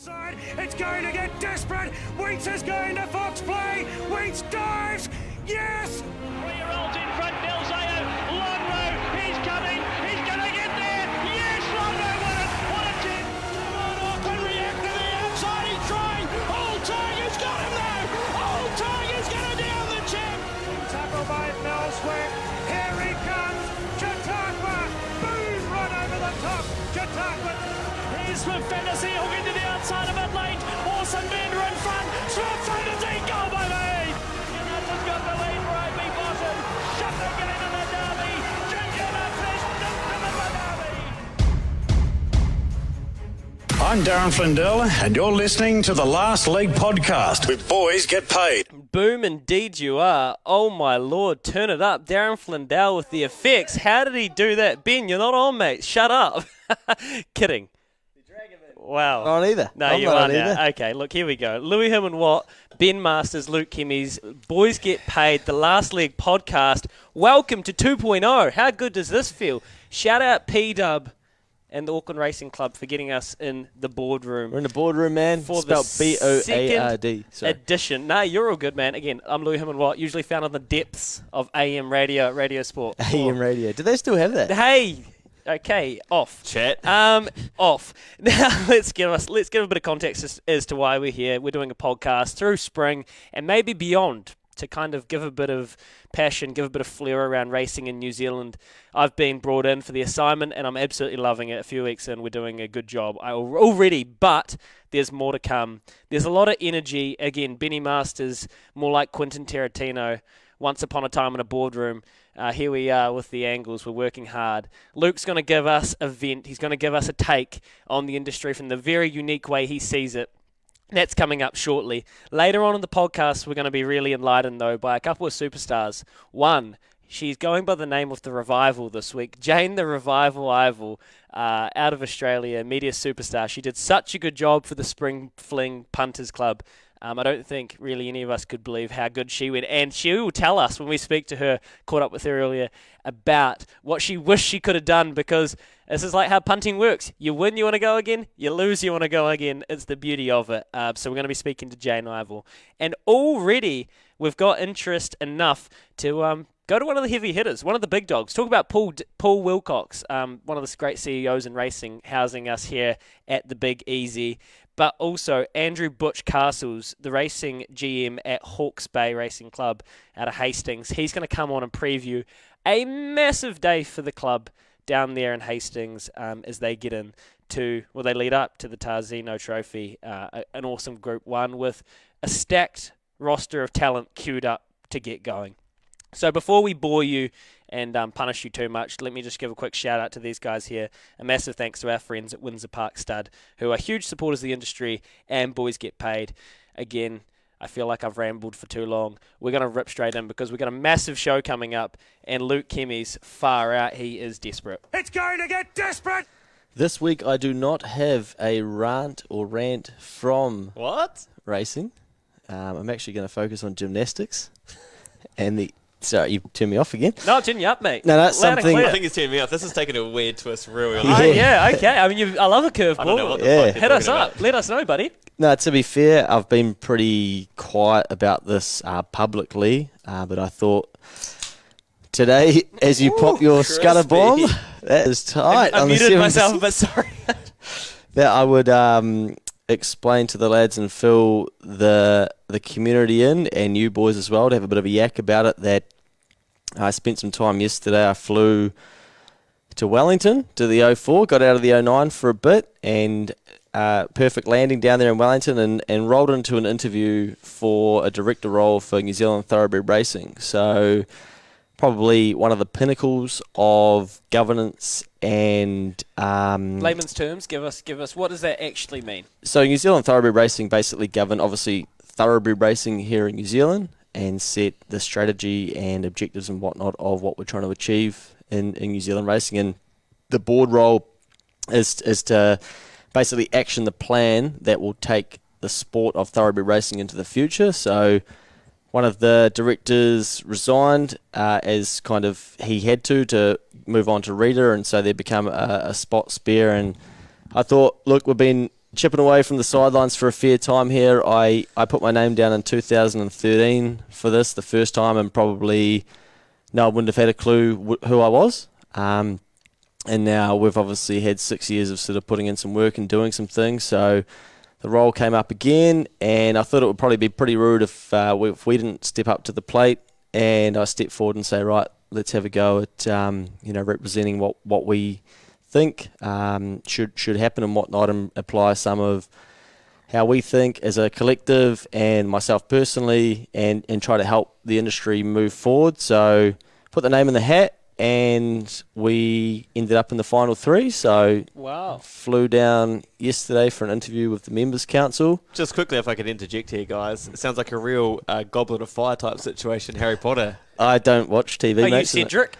It's going to get desperate. Weeeew is going to Fox play. Weeeew dives. Yes. 3-year-olds in front. Delzeo. Lonro. He's coming. He's going to get there. Yes, Lonro won it. What a tip. Come on, react to the outside. He's trying. Old Tiger's got him though. Old Tiger's going to down the champ. Tackle by Millswick. Here he comes. Chautauqua. Boom. Right over the top. Chautauqua. Here's Smith Fantasy hooking to the outside of mid lane. Awesome Bender in front. Smith Fantasy, goal by me. Unitas has got the lead for AB Boston. Shut the game in the derby. Ginger Nuts in the derby. I'm Darren Flindell, and you're listening to the Last League podcast with Boys Get Paid. Boom, indeed you are. Oh my lord, turn it up. Darren Flindell with the effects. How did he do that? Ben, you're not on, mate. Shut up. Kidding. Wow. Not on either. No, I'm you are now. Okay, look, here we go. Louis Him and Watt, Ben Masters, Luke+Kemeys, Boys Get Paid, the Last League podcast. Welcome to 2.0. How good does this feel? Shout out P-Dub and the Auckland Racing Club for getting us in the boardroom. We're in the boardroom, man. For spelled the B-O-A-R-D. second edition. No, you're all good, man. Again, I'm Louis Him and Watt, usually found on the depths of AM radio sport. AM radio. Do they still have that? Hey! Okay, off. Chat. Off. Now, let's give a bit of context as to why we're here. We're doing a podcast through spring and maybe beyond to kind of give a bit of passion, give a bit of flair around racing in New Zealand. I've been brought in for the assignment and I'm absolutely loving it. A few weeks in, we're doing a good job already, but there's more to come. There's a lot of energy. Again, Benny Masters, more like Quentin Tarantino, once upon a time in a boardroom. Here we are with the angles. We're working hard. Luke's going to give us a vent. He's going to give us a take on the industry from the very unique way he sees it. That's coming up shortly. Later on in the podcast, we're going to be really enlightened, though, by a couple of superstars. One, she's going by the name of the Revival this week. Jayne the Revival Ivil, out of Australia, media superstar. She did such a good job for the Spring Fling Punters Club. I don't think really any of us could believe how good she went. And she will tell us when we speak to her, caught up with her earlier, about what she wished she could have done, because this is like how punting works. You win, you want to go again. You lose, you want to go again. It's the beauty of it. So we're going to be speaking to Jayne Ivil. And already we've got interest enough to go to one of the heavy hitters, one of the big dogs. Talk about Paul Wilcox, one of the great CEOs in racing, housing us here at the Big Easy. But also Andrew Butch Castles, the racing GM at Hawke's Bay Racing Club out of Hastings. He's going to come on and preview a massive day for the club down there in Hastings as they get they lead up to the Tarzino Trophy, an awesome Group 1 with a stacked roster of talent queued up to get going. So before we bore you and punish you too much, let me just give a quick shout out to these guys here. A massive thanks to our friends at Windsor Park Stud, who are huge supporters of the industry and Boys Get Paid. Again, I feel like I've rambled for too long. We're going to rip straight in because we've got a massive show coming up, and Luke+Kemeys, far out, he is desperate. It's going to get desperate. This week I do not have a rant from racing. I'm actually going to focus on gymnastics and Sorry, you turned me off again. No, I'm turning you up, mate. No, that's something. I think it's turning me off. This is taking a weird twist real early. Okay. I mean, I love a curveball. I don't know what the fuck Hit us up. about. Let us know, buddy. No, to be fair, I've been pretty quiet about this publicly, but I thought today, as you pop your scudder bomb, that is tight. I muted myself, but sorry. That I would explain to the lads and fill the community in, and you boys as well, to have a bit of a yak about it, that I spent some time yesterday. I flew to Wellington, to the 04, got out of the 09 for a bit, and perfect landing down there in Wellington, and rolled into an interview for a director role for New Zealand Thoroughbred Racing. So probably one of the pinnacles of governance and layman's terms, give us what does that actually mean? So New Zealand Thoroughbred Racing basically govern, obviously, thoroughbred racing here in New Zealand, and set the strategy and objectives and whatnot of what we're trying to achieve in New Zealand racing. And the board role is to basically action the plan that will take the sport of thoroughbred racing into the future. So one of the directors resigned as kind of he had to move on to Reader, and so they become a spot spare. And I thought, look, we've been chipping away from the sidelines for a fair time here. I put my name down in 2013 for this, the first time, and probably I wouldn't have had a clue who I was. And now we've obviously had 6 years of sort of putting in some work and doing some things. So the role came up again, and I thought it would probably be pretty rude if we didn't step up to the plate and I step forward and say, right, let's have a go at representing what we think should happen and whatnot, and apply some of how we think as a collective and myself personally, and try to help the industry move forward. So put the name in the hat, and we ended up in the final 3. So Wow. flew down yesterday for an interview with the Members Council. Just quickly, if I could interject here, guys. It sounds like a real Goblet of Fire type situation, Harry Potter. I don't watch TV, Are mate. you Cedric?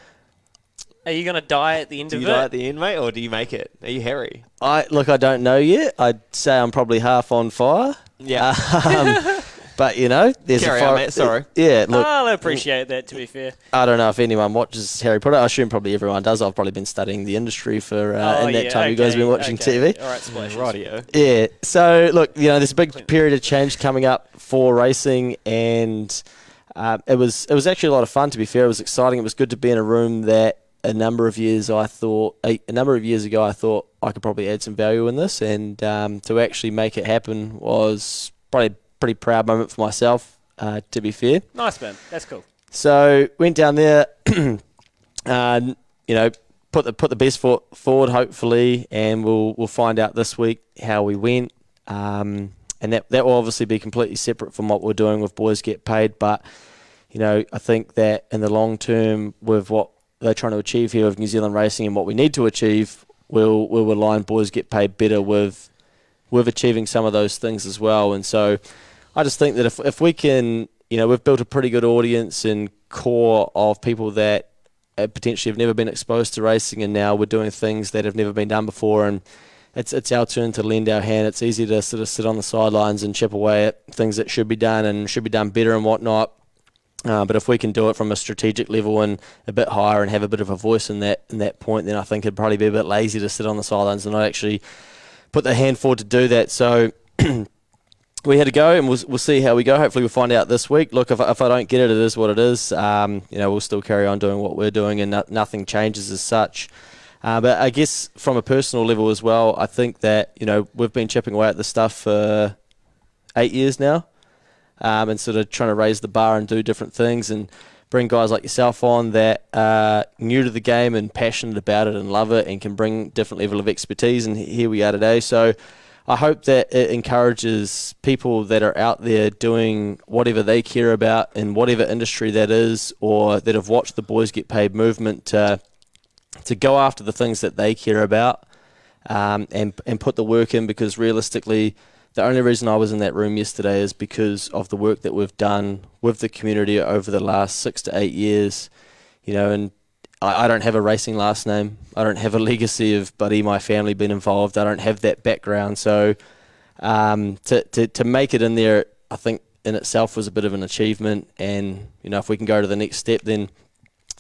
Are you going to die at the end Do of you it? die at the end, mate, or do you make it? Are you Harry? I don't know yet. I'd say I'm probably half on fire. Yeah. But, there's Carry a fire. on, mate. Sorry. Yeah, look, I'll appreciate that, to be fair. I don't know if anyone watches Harry Potter. I assume probably everyone does. I've probably been studying the industry for in that time you guys have been watching TV. All right, Splash. Radio. Yeah. So, look, there's a big period of change coming up for racing, and it was actually a lot of fun, to be fair. It was exciting. It was good to be in a room that a number of years ago, I thought I could probably add some value in this, and to actually make it happen was probably a pretty proud moment for myself, to be fair. Nice, man. That's cool. So went down there, put the best foot forward, hopefully, and we'll find out this week how we went. And that will obviously be completely separate from what we're doing with Boys Get Paid. But I think that in the long term, with what they're trying to achieve here with New Zealand racing and what we need to achieve, we'll align Boys Get Paid better with achieving some of those things as well. And so I just think that if we can, we've built a pretty good audience and core of people that potentially have never been exposed to racing, and now we're doing things that have never been done before, and it's our turn to lend our hand. It's easy to sort of sit on the sidelines and chip away at things that should be done and should be done better and whatnot. But if we can do it from a strategic level and a bit higher and have a bit of a voice in that point, then I think it'd probably be a bit lazy to sit on the sidelines and not actually put the hand forward to do that. So we had to go, and we'll see how we go. Hopefully we'll find out this week. Look, if I don't get it, it is what it is. We'll still carry on doing what we're doing, and nothing changes as such. But I guess from a personal level as well, I think that we've been chipping away at this stuff for 8 years now, and sort of trying to raise the bar and do different things and bring guys like yourself on that are new to the game and passionate about it and love it and can bring different level of expertise. And here we are today. So I hope that it encourages people that are out there doing whatever they care about in whatever industry that is, or that have watched the Boys Get Paid movement to go after the things that they care about, and put the work in, because realistically, the only reason I was in that room yesterday is because of the work that we've done with the community over the last 6 to 8 years. And I don't have a racing last name. I don't have a legacy of Buddy, my family, being involved. I don't have that background. So to make it in there, I think in itself was a bit of an achievement. And, if we can go to the next step, then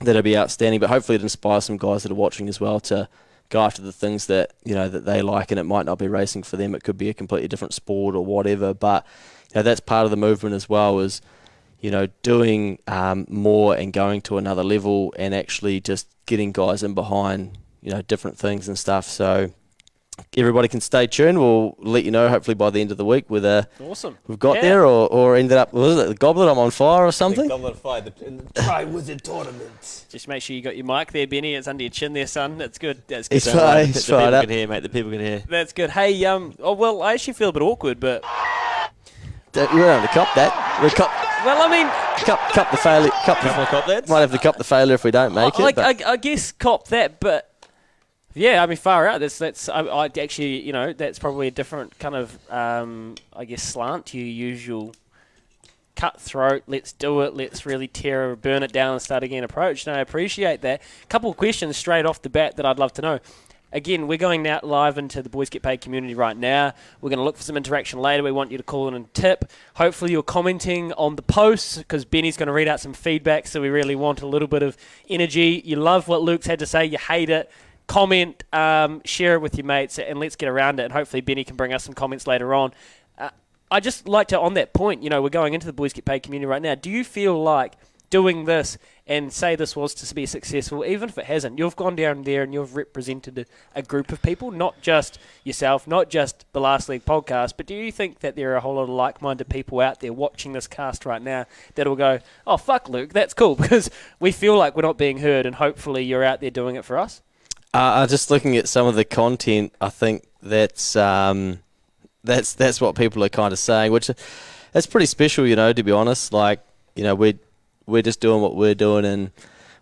that'll be outstanding. But hopefully it inspires some guys that are watching as well to go after the things that that they like. And it might not be racing for them. It could be a completely different sport or whatever. But that's part of the movement as well, is doing more and going to another level, and actually just getting guys in behind, different things and stuff. So everybody can stay tuned. We'll let you know hopefully by the end of the week whether Awesome. we've got there or ended up, was it the Goblet, I'm on fire or something? Goblet of Fire in the Tri-Wizard tournament. Just make sure you got your mic there, Benny. It's under your chin there, son. That's good. That's good. It's fine. It's The people fine. can hear, mate. The people can hear. That's good. Hey, I actually feel a bit awkward, but We don't have to cop that. We cop the failure. Cop that? Might have to cop the failure if we don't make it. But I guess cop that, but yeah, I mean, far out. That's I actually, that's probably a different kind of, I guess, slant to your usual cutthroat. Let's do it. Let's really burn it down and start again approach. No, I appreciate that. Couple of questions straight off the bat that I'd love to know. Again, we're going now live into the Boys Get Paid community right now. We're going to look for some interaction later. We want you to call in and tip. Hopefully you're commenting on the posts, because Benny's going to read out some feedback, so we really want a little bit of energy. You love what Luke's had to say. You hate it. comment, share it with your mates, and let's get around it. And hopefully Benny can bring us some comments later on. I just like to, on that point, we're going into the Boys Get Paid community right now. Do you feel like doing this, and say this was to be successful, even if it hasn't, you've gone down there and you've represented a group of people, not just yourself, not just the Last League podcast, but do you think that there are a whole lot of like-minded people out there watching this cast right now that will go, oh, fuck, Luke, that's cool, because we feel like we're not being heard, and hopefully you're out there doing it for us? Just looking at some of the content, I think that's what people are kind of saying, which that's pretty special, to be honest. Like, we're just doing what we're doing, and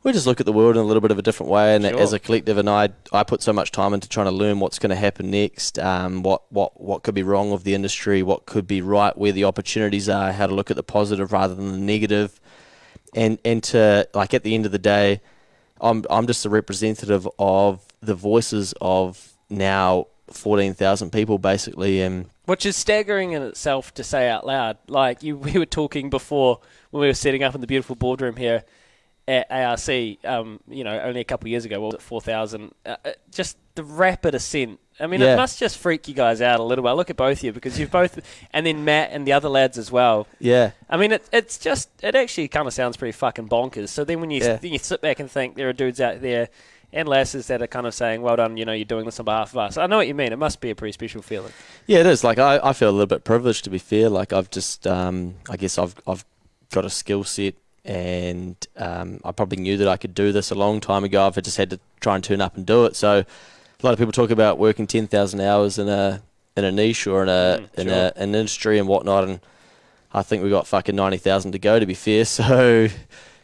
we just look at the world in a little bit of a different way. And Sure. as a collective, and I put so much time into trying to learn what's going to happen next, what could be wrong with the industry, what could be right, where the opportunities are, how to look at the positive rather than the negative, and to, like, at the end of the day, I'm just a representative of the voices of now 14,000 people basically, and which is staggering in itself to say out loud. Like we were talking before when we were setting up in the beautiful boardroom here at ARC, only a couple of years ago, what was it, 4,000? Just the rapid ascent. I mean, It must just freak you guys out a little bit. I look at both of you because you've both, and then Matt and the other lads as well. Yeah. I mean, it actually kind of sounds pretty fucking bonkers. So then when you sit back and think there are dudes out there and lasses that are kind of saying, well done, you're doing this on behalf of us. I know what you mean. It must be a pretty special feeling. Yeah, it is. Like, I feel a little bit privileged, to be fair. Like, I've just, I guess I've got a skill set, and I probably knew that I could do this a long time ago. I've just had to try and turn up and do it. So a lot of people talk about working 10,000 hours in a niche or in an industry and whatnot, and I think we got fucking 90,000 to go, to be fair. So,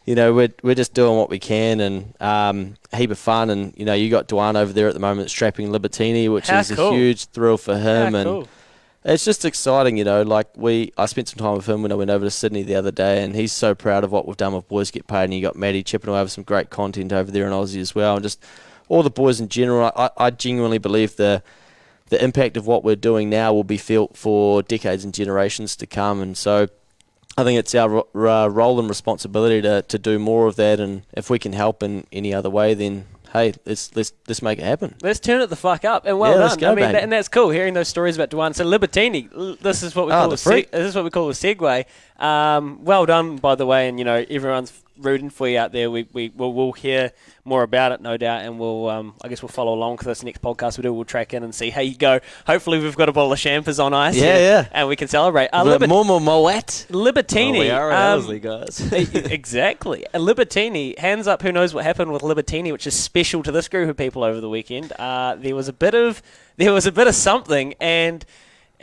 we're just doing what we can, and a heap of fun. And you got Dwan over there at the moment strapping Libertini, which is cool. a huge thrill for him. How cool. It's just exciting, Like I spent some time with him when I went over to Sydney the other day, and he's so proud of what we've done with Boys Get Paid. And you got Maddie chipping away with some great content over there in Aussie as well, and just all the boys in general. I genuinely believe the impact of what we're doing now will be felt for decades and generations to come, and so I think it's our role and responsibility to do more of that. And if we can help in any other way, then hey, let's make it happen. Let's turn it the fuck up, and well done. Let's go, baby. And that's cool hearing those stories about Dwan. So Libertini, this is what we call this is what we call a segue. Well done, by the way, and everyone's rooting for you out there. We'll hear more about it, no doubt, and we'll we'll follow along for this next podcast we do. We'll track in and see how you go. Hopefully, we've got a bottle of champers on ice, and we can celebrate. Libertini, we are Owsley, guys. exactly. Libertini, hands up. Who knows what happened with Libertini, which is special to this group of people over the weekend. There was a bit of something, and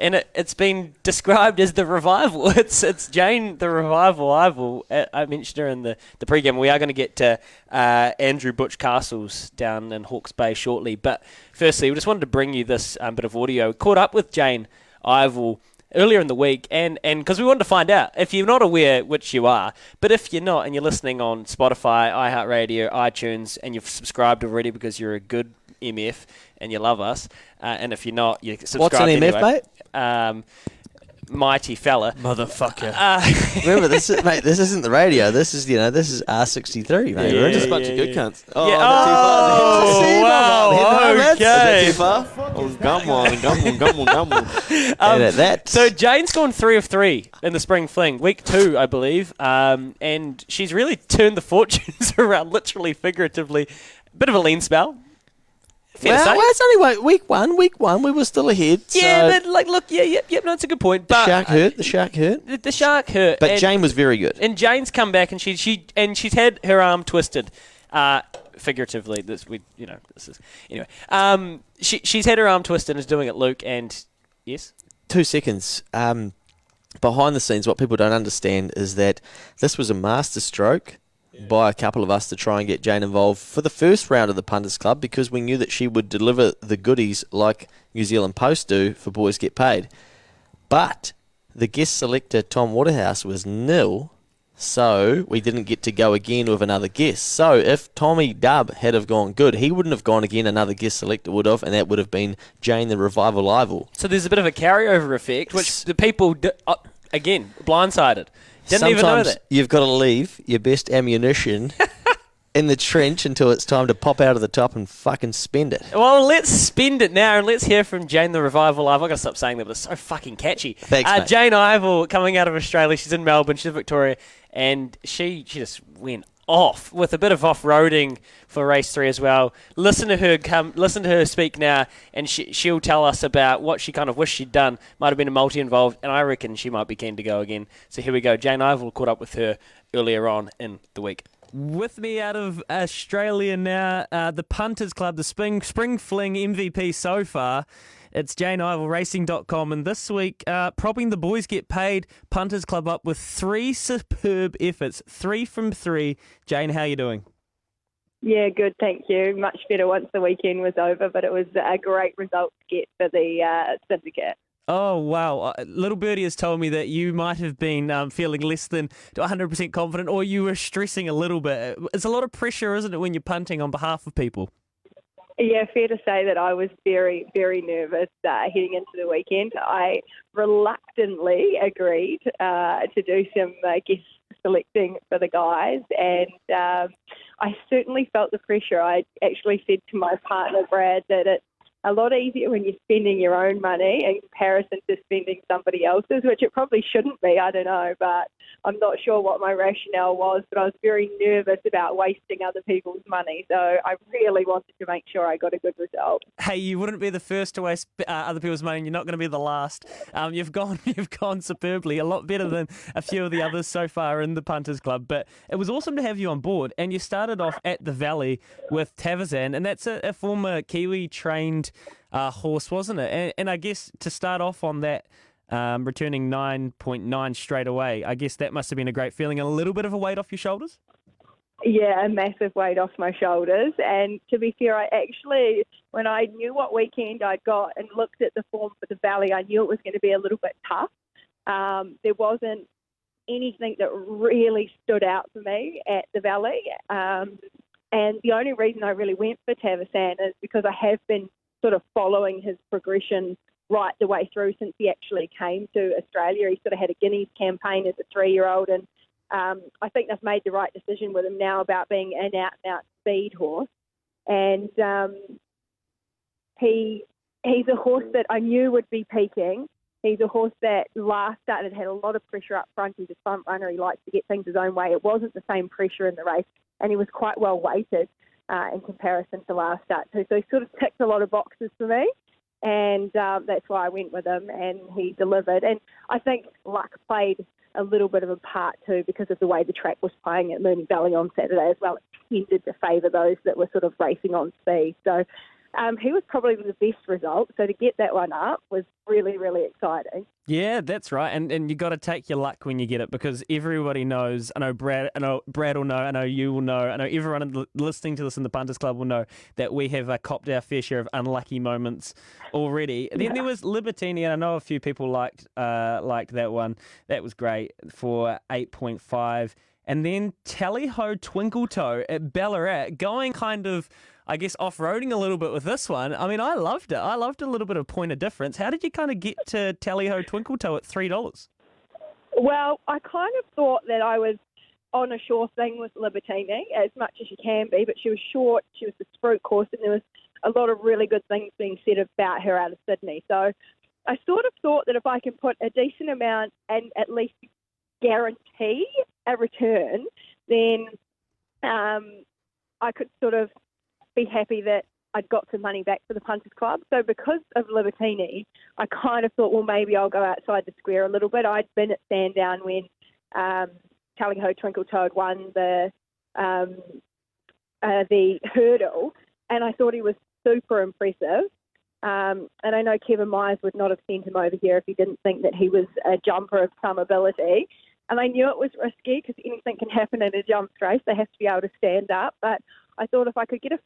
it's been described as the revival. It's Jayne the Revival Ivil. I mentioned her in the pre-game. We are going to get to Andrew Butch Castles down in Hawke's Bay shortly. But firstly, we just wanted to bring you this bit of audio. We caught up with Jayne Ivil earlier in the week, and because we wanted to find out, if you're not aware, which you are, but if you're not and you're listening on Spotify, iHeartRadio, iTunes, and you've subscribed already because you're a good MF and you love us, and if you're not, you subscribe. What's an MF, anyway. mate? Mighty fella, Motherfucker. Remember, this isn't the radio. This is R63, mate. We're just a bunch of good cunts. Oh, Yeah. that's too far. Okay. Is that too far? Oh, come on. And at that, So Jayne's gone 3 of 3 in the Spring Fling, week 2, I believe, and she's really turned the fortunes around, literally, figuratively. Bit of a lean spell. Fair to say. it's only week one. We were still ahead. Yeah, so but no, it's a good point. But the shark hurt. The shark hurt. But Jayne was very good. And Jayne's come back, and she's had her arm twisted, figuratively. She's had her arm twisted and is doing it, Luke. And yes, 2 seconds. Behind the scenes, what people don't understand is that this was a master stroke by a couple of us to try and get Jayne involved for the first round of the Punters Club, because we knew that she would deliver the goodies like New Zealand Post do for Boys Get Paid. But the guest selector, Tom Waterhouse, was nil, so we didn't get to go again with another guest. So if Tommy Dubb had have gone good, he wouldn't have gone again, another guest selector would have, and that would have been Jayne the Revival Ivil. so there's a bit of a carryover effect, which the people, again, blindsided. Didn't even know Sometimes that. you've got to leave your best ammunition in the trench until it's time to pop out of the top and fucking spend it. Well, let's spend it now and let's hear from Jayne the Revival Live. I've got to stop saying that, but it's so fucking catchy. Thanks, mate. Jayne Ivil coming out of Australia. She's in Melbourne. She's in Victoria. And she just went off with a bit of off-roading for race 3 as well. Listen to her speak now, and she'll tell us about what she kind of wished she'd done. Might have been a multi involved, and I reckon she might be keen to go again. So here we go. Jayne Ivil caught up with her earlier on in the week. With me out of Australia now, the Punters Club, the Spring Fling MVP so far. It's Jayne Ivil, racing.com, and this week, propping the Boys+Get+Paid Punters Club up with 3 superb efforts. 3 from 3. Jayne, how are you doing? Yeah, good, thank you. Much better once the weekend was over, but it was a great result to get for the syndicate. Oh, wow. Little Birdie has told me that you might have been feeling less than 100% confident, or you were stressing a little bit. It's a lot of pressure, isn't it, when you're punting on behalf of people? Yeah, fair to say that I was very, very nervous heading into the weekend. I reluctantly agreed to do some guest selecting for the guys, and I certainly felt the pressure. I actually said to my partner, Brad, that it's a lot easier when you're spending your own money in comparison to spending somebody else's, which it probably shouldn't be, I don't know, but I'm not sure what my rationale was, but I was very nervous about wasting other people's money, so I really wanted to make sure I got a good result. Hey, you wouldn't be the first to waste other people's money, and you're not going to be the last. You've gone superbly, a lot better than a few of the others so far in the Punters Club, but it was awesome to have you on board, and you started off at the Valley with Tarzino, and that's a former Kiwi-trained horse, wasn't it? And I guess to start off on that, returning 9.9 straight away, I guess that must have been a great feeling, a little bit of a weight off your shoulders? Yeah, a massive weight off my shoulders. And to be fair, I actually, when I knew what weekend I'd got and looked at the form for the Valley, I knew it was going to be a little bit tough. There wasn't anything that really stood out for me at the Valley. And the only reason I really went for Tarzino is because I have been sort of following his progression right the way through since he actually came to Australia. He sort of had a Guineas campaign as a 3-year-old, and I think they've made the right decision with him now about being an out-and-out speed horse. And he's a horse that I knew would be peaking. He's a horse that last start had a lot of pressure up front. He's a front runner. He likes to get things his own way. It wasn't the same pressure in the race, and he was quite well weighted in comparison to last start too. So he sort of ticked a lot of boxes for me, and that's why I went with him, and he delivered. And I think luck played a little bit of a part too because of the way the track was playing at Moonee Valley on Saturday as well. It tended to favour those that were sort of racing on speed. So he was probably the best result. So to get that one up was really, really exciting. Yeah, that's right. And you got to take your luck when you get it, because everybody knows. I know Brad will know. I know you will know. I know everyone listening to this in the Punters Club will know that we have copped our fair share of unlucky moments already. And then there was Libertini, and I know a few people liked that one. That was great for 8.5. And then Tally Ho Twinkle Toe at Ballarat, going kind of, I guess, off-roading a little bit with this one. I mean, I loved it. I loved a little bit of point of difference. How did you kind of get to Tally Ho Twinkle Toe at $3? Well, I kind of thought that I was on a sure thing with Libertini, as much as you can be, but she was short, she was a sprint course, and there was a lot of really good things being said about her out of Sydney. So I sort of thought that if I can put a decent amount and at least guarantee a return, then I could sort of be happy that I'd got some money back for the Punters Club. So because of Libertini, I kind of thought, well, maybe I'll go outside the square a little bit. I'd been at Sandown when Tally Ho Twinkle Toad won the hurdle, and I thought he was super impressive. And I know Kevin Myers would not have sent him over here if he didn't think that he was a jumper of some ability. And I knew it was risky because anything can happen in a jumps race. They have to be able to stand up. But I thought if I could get a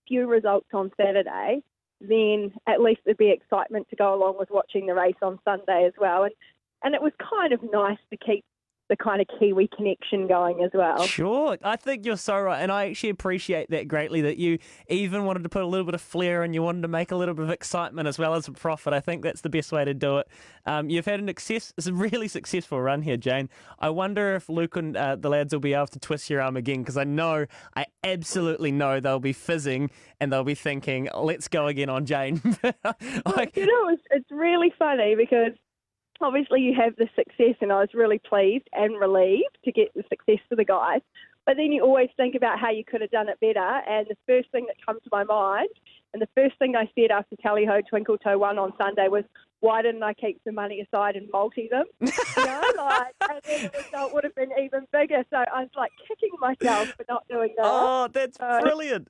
few results on Saturday, then at least there'd be excitement to go along with watching the race on Sunday as well. And it was kind of nice to keep the kind of Kiwi connection going as well. Sure, I think you're so right, and I actually appreciate that greatly, that you even wanted to put a little bit of flair and you wanted to make a little bit of excitement as well as a profit. I think that's the best way to do it. You've had it's a really successful run here, Jayne. I wonder if Luke and the lads will be able to twist your arm again, because I absolutely know they'll be fizzing and they'll be thinking, let's go again on Jayne. It's really funny because obviously you have the success, and I was really pleased and relieved to get the success for the guys. But then you always think about how you could have done it better, and the first thing that comes to my mind, and the first thing I said after Tally Ho Twinkle Toe won on Sunday was, why didn't I keep some money aside and multi them? And then the result would have been even bigger. So I was like kicking myself for not doing that. Oh, that's brilliant.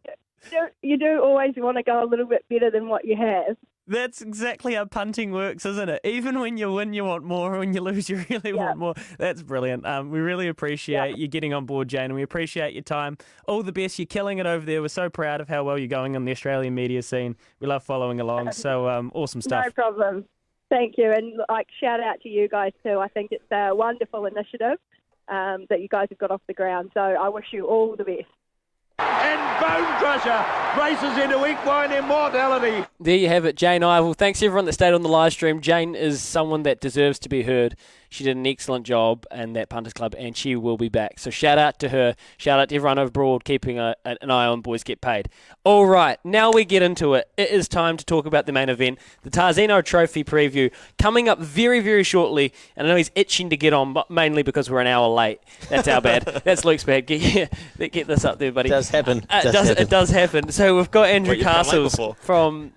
You do always want to go a little bit better than what you have. That's exactly how punting works, isn't it? Even when you win, you want more. When you lose, you really want more. That's brilliant. We really appreciate you getting on board, Jayne, and we appreciate your time. All the best. You're killing it over there. We're so proud of how well you're going on the Australian media scene. We love following along. So awesome stuff. No problem. Thank you. And shout out to you guys too. I think it's a wonderful initiative that you guys have got off the ground. So I wish you all the best. And Bone Crusher races into equine immortality. There you have it, Jayne Ivil. Thanks everyone that stayed on the live stream. Jayne is someone that deserves to be heard. She did an excellent job in that Punters Club, and she will be back. So shout out to her. Shout out to everyone abroad keeping an eye on Boys Get Paid. All right, now we get into it. It is time to talk about the main event, the Tarzino Trophy preview, coming up very, very shortly. And I know he's itching to get on, but mainly because we're an hour late. That's our bad. That's Luke's bad. Get this up there, buddy. It does happen. It does happen. So we've got Andrew Castles from...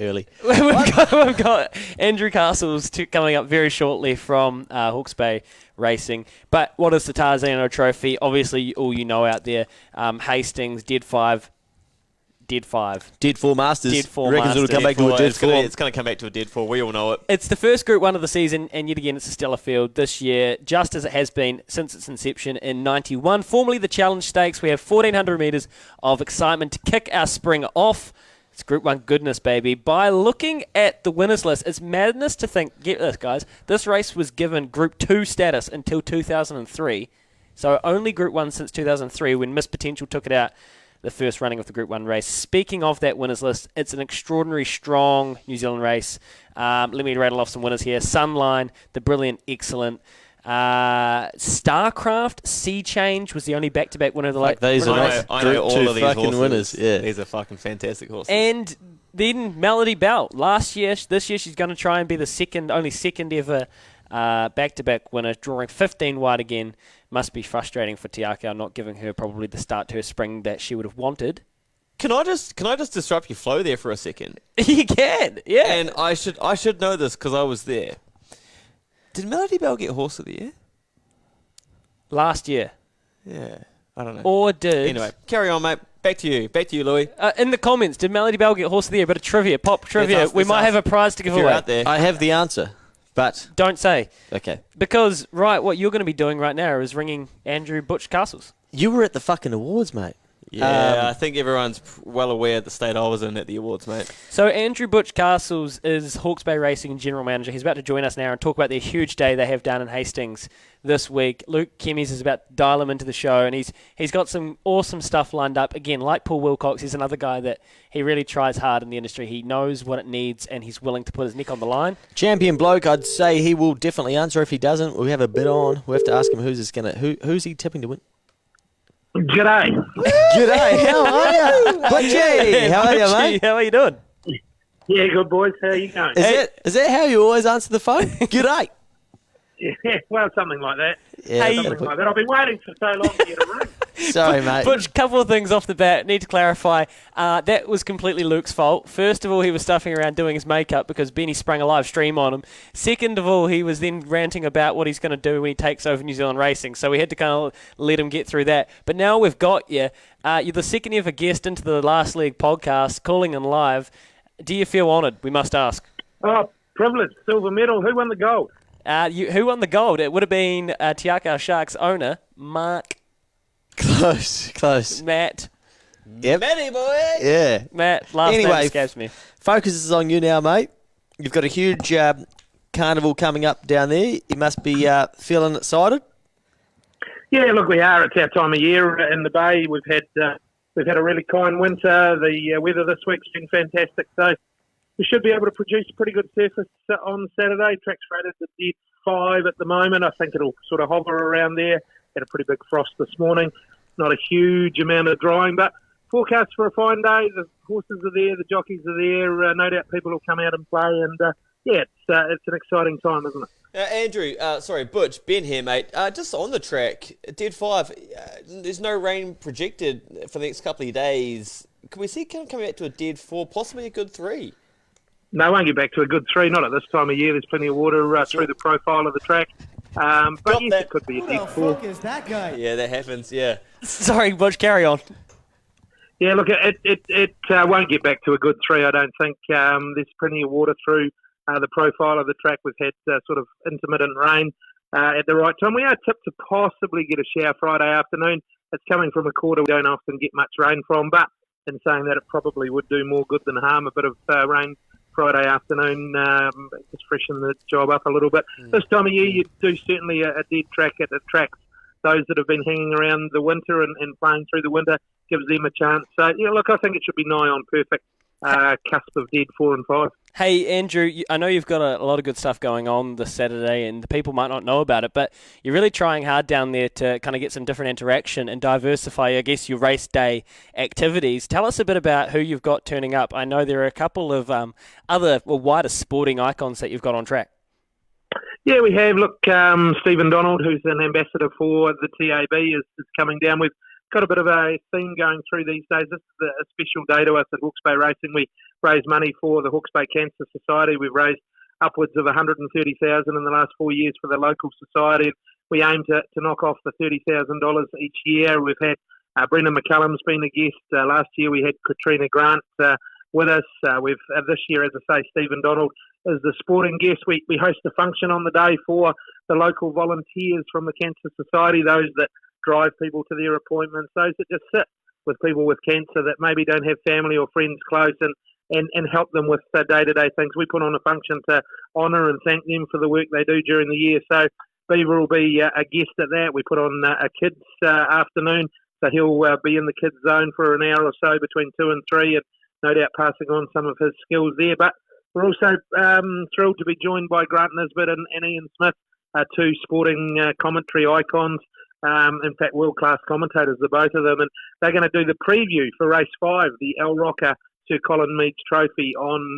Early. We've got Andrew Castles coming up very shortly from Hawke's Bay Racing. But what is the Tarzino Trophy? Obviously, all you know out there, Hastings, Dead 4 Masters. Dead 4 Reckons Masters. it'll come back to a Dead 4. It's going to come back to a Dead 4. We all know it. It's the first Group 1 of the season, and yet again, it's a stellar field this year, just as it has been since its inception in 91. Formerly the Challenge Stakes, we have 1,400 metres of excitement to kick our spring off. It's Group 1 goodness, baby. By looking at the winners list, it's madness to think, get this, guys, this race was given Group 2 status until 2003. So only Group 1 since 2003, when Miss Potential took it out the first running of the Group 1 race. Speaking of that winners list, it's an extraordinary, strong New Zealand race. Let me rattle off some winners here. Sunline, the brilliant, excellent. Starcraft, Sea Change was the only back-to-back winner of the late. These are I know all of these fucking horses. winners. Yeah. These are fucking fantastic horses. And then Melody Bell. This year she's going to try and be the only second ever back-to-back winner, drawing 15 wide again. Must be frustrating for Tiako not giving her probably the start to her spring that she would have wanted. Can I just disrupt your flow there for a second? You can, yeah. And I should know this because I was there. Did Melody Bell get Horse of the Year? Last year. Yeah, I don't know. Or did... Anyway, carry on, mate. Back to you, Louis. in the comments, did Melody Bell get Horse of the Year? But a trivia, pop trivia. We might have a prize to give If away. you're out there. I have the answer, but... Don't say. Okay. Because, what you're going to be doing right now is ringing Andrew Butch Castles. You were at the fucking awards, mate. Yeah, I think everyone's well aware of the state I was in at the awards, mate. So Andrew Butch Castles is Hawke's Bay Racing General Manager. He's about to join us now and talk about the huge day they have down in Hastings this week. Luke+Kemeys is about to dial him into the show, and he's got some awesome stuff lined up. Again, like Paul Wilcox, he's another guy that he really tries hard in the industry. He knows what it needs, and he's willing to put his neck on the line. Champion bloke, I'd say he will definitely answer. If he doesn't, we have a bid on. We have to ask him who's he tipping to win. G'day. G'day, how are you? Butchie, how are you, mate? How are you doing? Yeah, good boys. How are you going? Is that how you always answer the phone? G'day. Yeah, well, something like that. Yeah, Something like that. I've been waiting for so long to get a ring. Sorry, mate. Butch, couple of things off the bat. Need to clarify. That was completely Luke's fault. First of all, he was stuffing around doing his makeup because Benny sprung a live stream on him. Second of all, he was then ranting about what he's going to do when he takes over New Zealand Racing. So we had to kind of let him get through that. But now we've got you. You're the second ever guest into the Last League podcast, calling in live. Do you feel honoured? We must ask. Oh, privilege. Silver medal. Who won the gold? Who won the gold? It would have been Tiako Sharks owner, Mark. Close. Matt. Yep. Matty, boy! Yeah. Matt, last name escapes me. Focus is on you now, mate. You've got a huge carnival coming up down there. You must be feeling excited. Yeah, look, we are. It's our time of year in the Bay. We've had a really kind winter. The weather this week's been fantastic, so we should be able to produce a pretty good surface on Saturday. Track's rated at dead 5 at the moment. I think it'll sort of hover around there. Had a pretty big frost this morning. Not a huge amount of drying, but forecast for a fine day. The horses are there, the jockeys are there. No doubt people will come out and play, and it's an exciting time, isn't it? Andrew, Butch, Ben here, mate. Just on the track, dead 5. There's no rain projected for the next couple of days. Can we see it coming back to a dead 4, possibly a good 3? No, I won't get back to a good 3. Not at this time of year. There's plenty of water through the profile of the track. But yes, it could be a dead 4. Who the fuck is that guy? Yeah, that happens. Yeah. Sorry, Butch, carry on. Yeah, look, it won't get back to a good 3, I don't think. There's plenty of water through the profile of the track. We've had sort of intermittent rain at the right time. We are tipped to possibly get a shower Friday afternoon. It's coming from a quarter we don't often get much rain from, but in saying that, it probably would do more good than harm. A bit of rain Friday afternoon, just freshen the job up a little bit. This time of year, you do certainly a dead track at the tracks. Those that have been hanging around the winter and playing through the winter gives them a chance. So, yeah, look, I think it should be nigh on perfect cusp of dead 4 and 5. Hey, Andrew, I know you've got a lot of good stuff going on this Saturday, and the people might not know about it, but you're really trying hard down there to kind of get some different interaction and diversify, I guess, your race day activities. Tell us a bit about who you've got turning up. I know there are a couple of wider sporting icons that you've got on track. Yeah, we have. Look, Stephen Donald, who's an ambassador for the TAB, is coming down. We've got a bit of a theme going through these days. This is a special day to us at Hawke's Bay Racing. We raise money for the Hawke's Bay Cancer Society. We've raised upwards of $130,000 in the last 4 years for the local society. We aim to knock off the $30,000 each year. We've had Brendan McCullum's been a guest. Last year we had Katrina Grant with us. We've this year, as I say, Stephen Donald is the sporting guest. We host a function on the day for the local volunteers from the Cancer Society, those that drive people to their appointments, those that just sit with people with cancer that maybe don't have family or friends close and help them with day-to-day things. We put on a function to honour and thank them for the work they do during the year. So Beaver will be a guest at that. We put on a kids afternoon, so he'll be in the kids zone for an hour or so between 2 and 3, and no doubt passing on some of his skills there. But we're also thrilled to be joined by Grant Nisbet and Ian Smith, two sporting commentary icons. In fact, world-class commentators, the both of them, and they're going to do the preview for Race 5, the El Roca Sir Colin Meads Trophy on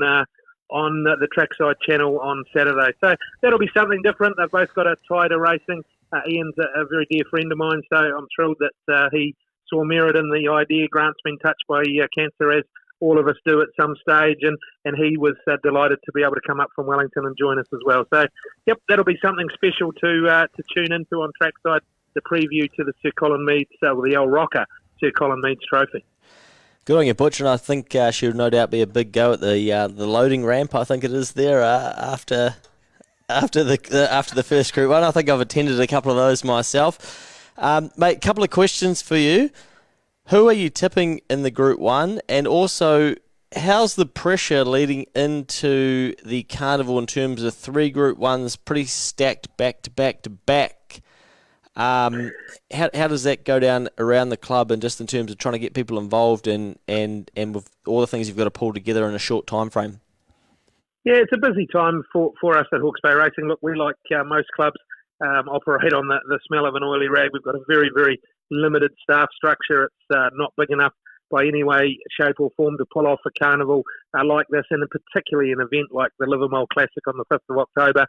the Trackside channel on Saturday. So that'll be something different. They've both got a tie to racing. Ian's a very dear friend of mine, so I'm thrilled that he saw merit in the idea. Grant's been touched by cancer, as all of us do at some stage, and he was delighted to be able to come up from Wellington and join us as well. So, yep, that'll be something special to tune into on Trackside, the preview to the Sir Colin Meads, the El Roca Sir Colin Meads Trophy. Good on you, Butch, and I think she'll no doubt be a big go at the loading ramp. I think it is there after the first Group 1. I think I've attended a couple of those myself. Mate, a couple of questions for you. Who are you tipping in the Group 1, and also how's the pressure leading into the carnival in terms of 3 Group 1s pretty stacked back to back to back? How does that go down around the club, and just in terms of trying to get people involved and with all the things you've got to pull together in a short time frame? Yeah, it's a busy time for us at Hawke's Bay Racing. Look, we, like most clubs, operate on the smell of an oily rag. We've got a very, very limited staff structure. It's not big enough by any way, shape or form to pull off a carnival like this, and particularly an event like the Livermore Classic on the 5th of October.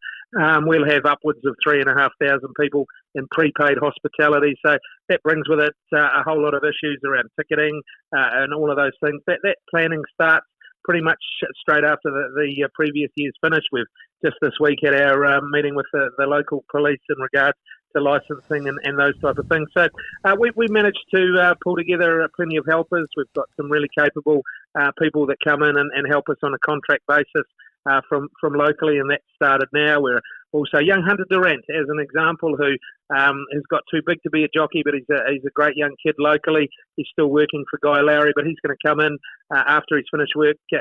We'll have upwards of 3,500 people in prepaid hospitality, so that brings with it a whole lot of issues around ticketing and all of those things. That planning starts pretty much straight after the previous year's finish. We've just this week had our meeting with the local police in regards to licensing and those type of things. So we managed to pull together plenty of helpers. We've got some really capable people that come in and help us on a contract basis from locally, and that started now. We're also young Hunter Durant, as an example, who has got too big to be a jockey, but he's a great young kid locally. He's still working for Guy Lowry, but he's going to come in after he's finished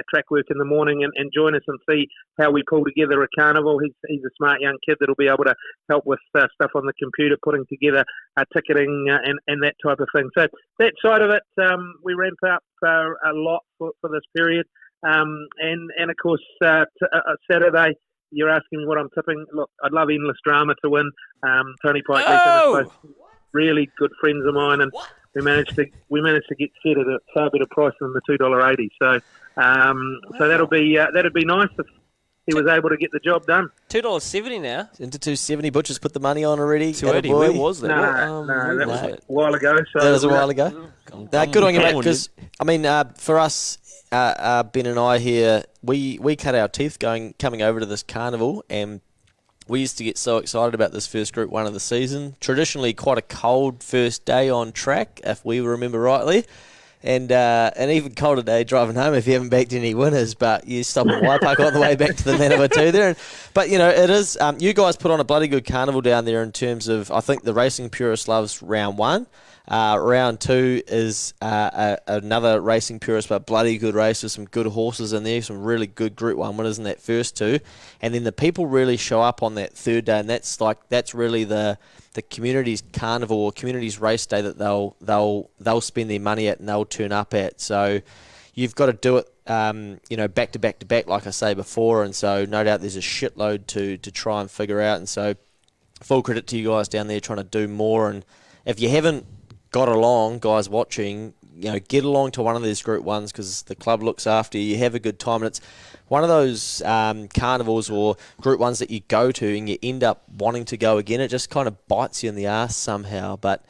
track work in the morning and join us and see how we pull together a carnival. He's a smart young kid that'll be able to help with stuff on the computer, putting together ticketing and that type of thing. So that side of it, we ramp up a lot for this period. And of course, Saturday, you're asking me what I'm tipping. Look, I'd love Endless Drama to win. Tony Pike, really good friends of mine, and we managed to get set at a far better price than the $2.80. So that'd be nice if he was able to get the job done. $2.70 now. Into $2.70. Butcher's put the money on already. $2.80. Where was that? No, that was a while ago. So that was a while ago. Good on you, mate. Because for us, Ben and I here, we cut our teeth coming over to this carnival, and we used to get so excited about this first Group 1 of the season. Traditionally, quite a cold first day on track, if we remember rightly. And even colder day driving home if you haven't backed any winners, but you stop at Waipaku on the way back to the Manawatu there. But, it is, you guys put on a bloody good carnival down there in terms of, I think the racing purist loves round 1. Round 2 is another racing purist, but bloody good race with some good horses in there, some really good Group 1 winners in that first 2. And then the people really show up on that third day, and that's really the community's carnival or community's race day that they'll spend their money at and they'll turn up at. So you've got to do it, back to back to back, like I say before. And so no doubt there's a shitload to try and figure out. And so full credit to you guys down there trying to do more. And if you haven't got along, guys watching, get along to one of these Group 1s because the club looks after you. You have a good time, and it's one of those carnivals or Group 1s that you go to and you end up wanting to go again. It just kind of bites you in the arse somehow. But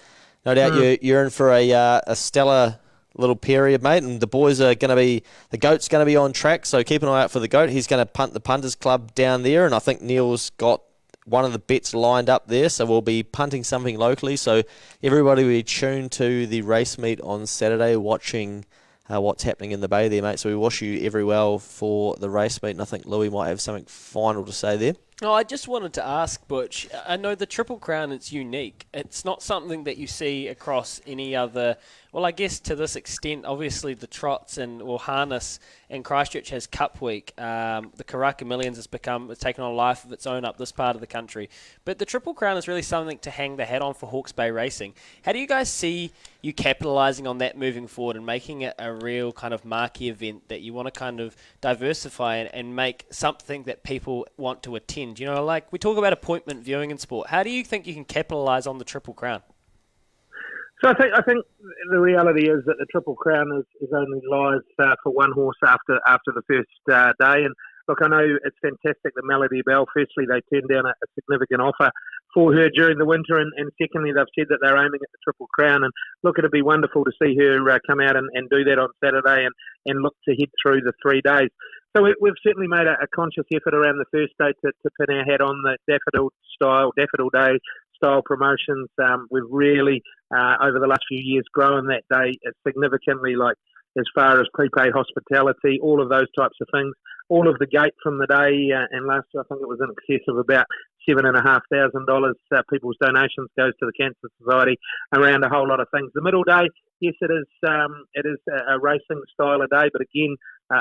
no doubt you're in for a stellar little period, mate, and the boys are going to be, the goat's going to be on track, so keep an eye out for the goat. He's going to punt the punters club down there, and I think Neil's got one of the bets lined up there, so we'll be punting something locally. So everybody will be tuned to the race meet on Saturday, watching what's happening in the bay there, mate. So we wish you every well for the race meet, and I think Louis might have something final to say there. No, I just wanted to ask, Butch, I know the Triple Crown is unique. It's not something that you see across any other, well, I guess to this extent, obviously the trots or harness and Christchurch has Cup Week. The Karaka Millions has taken on a life of its own up this part of the country. But the Triple Crown is really something to hang the hat on for Hawke's Bay Racing. How do you guys see you capitalising on that moving forward and making it a real kind of marquee event that you want to kind of diversify and make something that people want to attend? Like we talk about appointment viewing in sport. How do you think you can capitalise on the Triple Crown? So I think the reality is that the Triple Crown is only live for one horse after the first day. And look, I know it's fantastic that Melody Bell, firstly, they turned down a significant offer for her during the winter, and secondly, they've said that they're aiming at the Triple Crown. And look, it'd be wonderful to see her come out and do that on Saturday and look to head through the 3 days. So we've certainly made a conscious effort around the first day to pin our hat on the Daffodil Day style promotions. We've really, over the last few years, grown that day significantly, like as far as prepaid hospitality, all of those types of things. All of the gate from the day, and last year I think it was in excess of about $7,500. People's donations goes to the Cancer Society around a whole lot of things. The middle day, yes, it is a racing style of day, but again,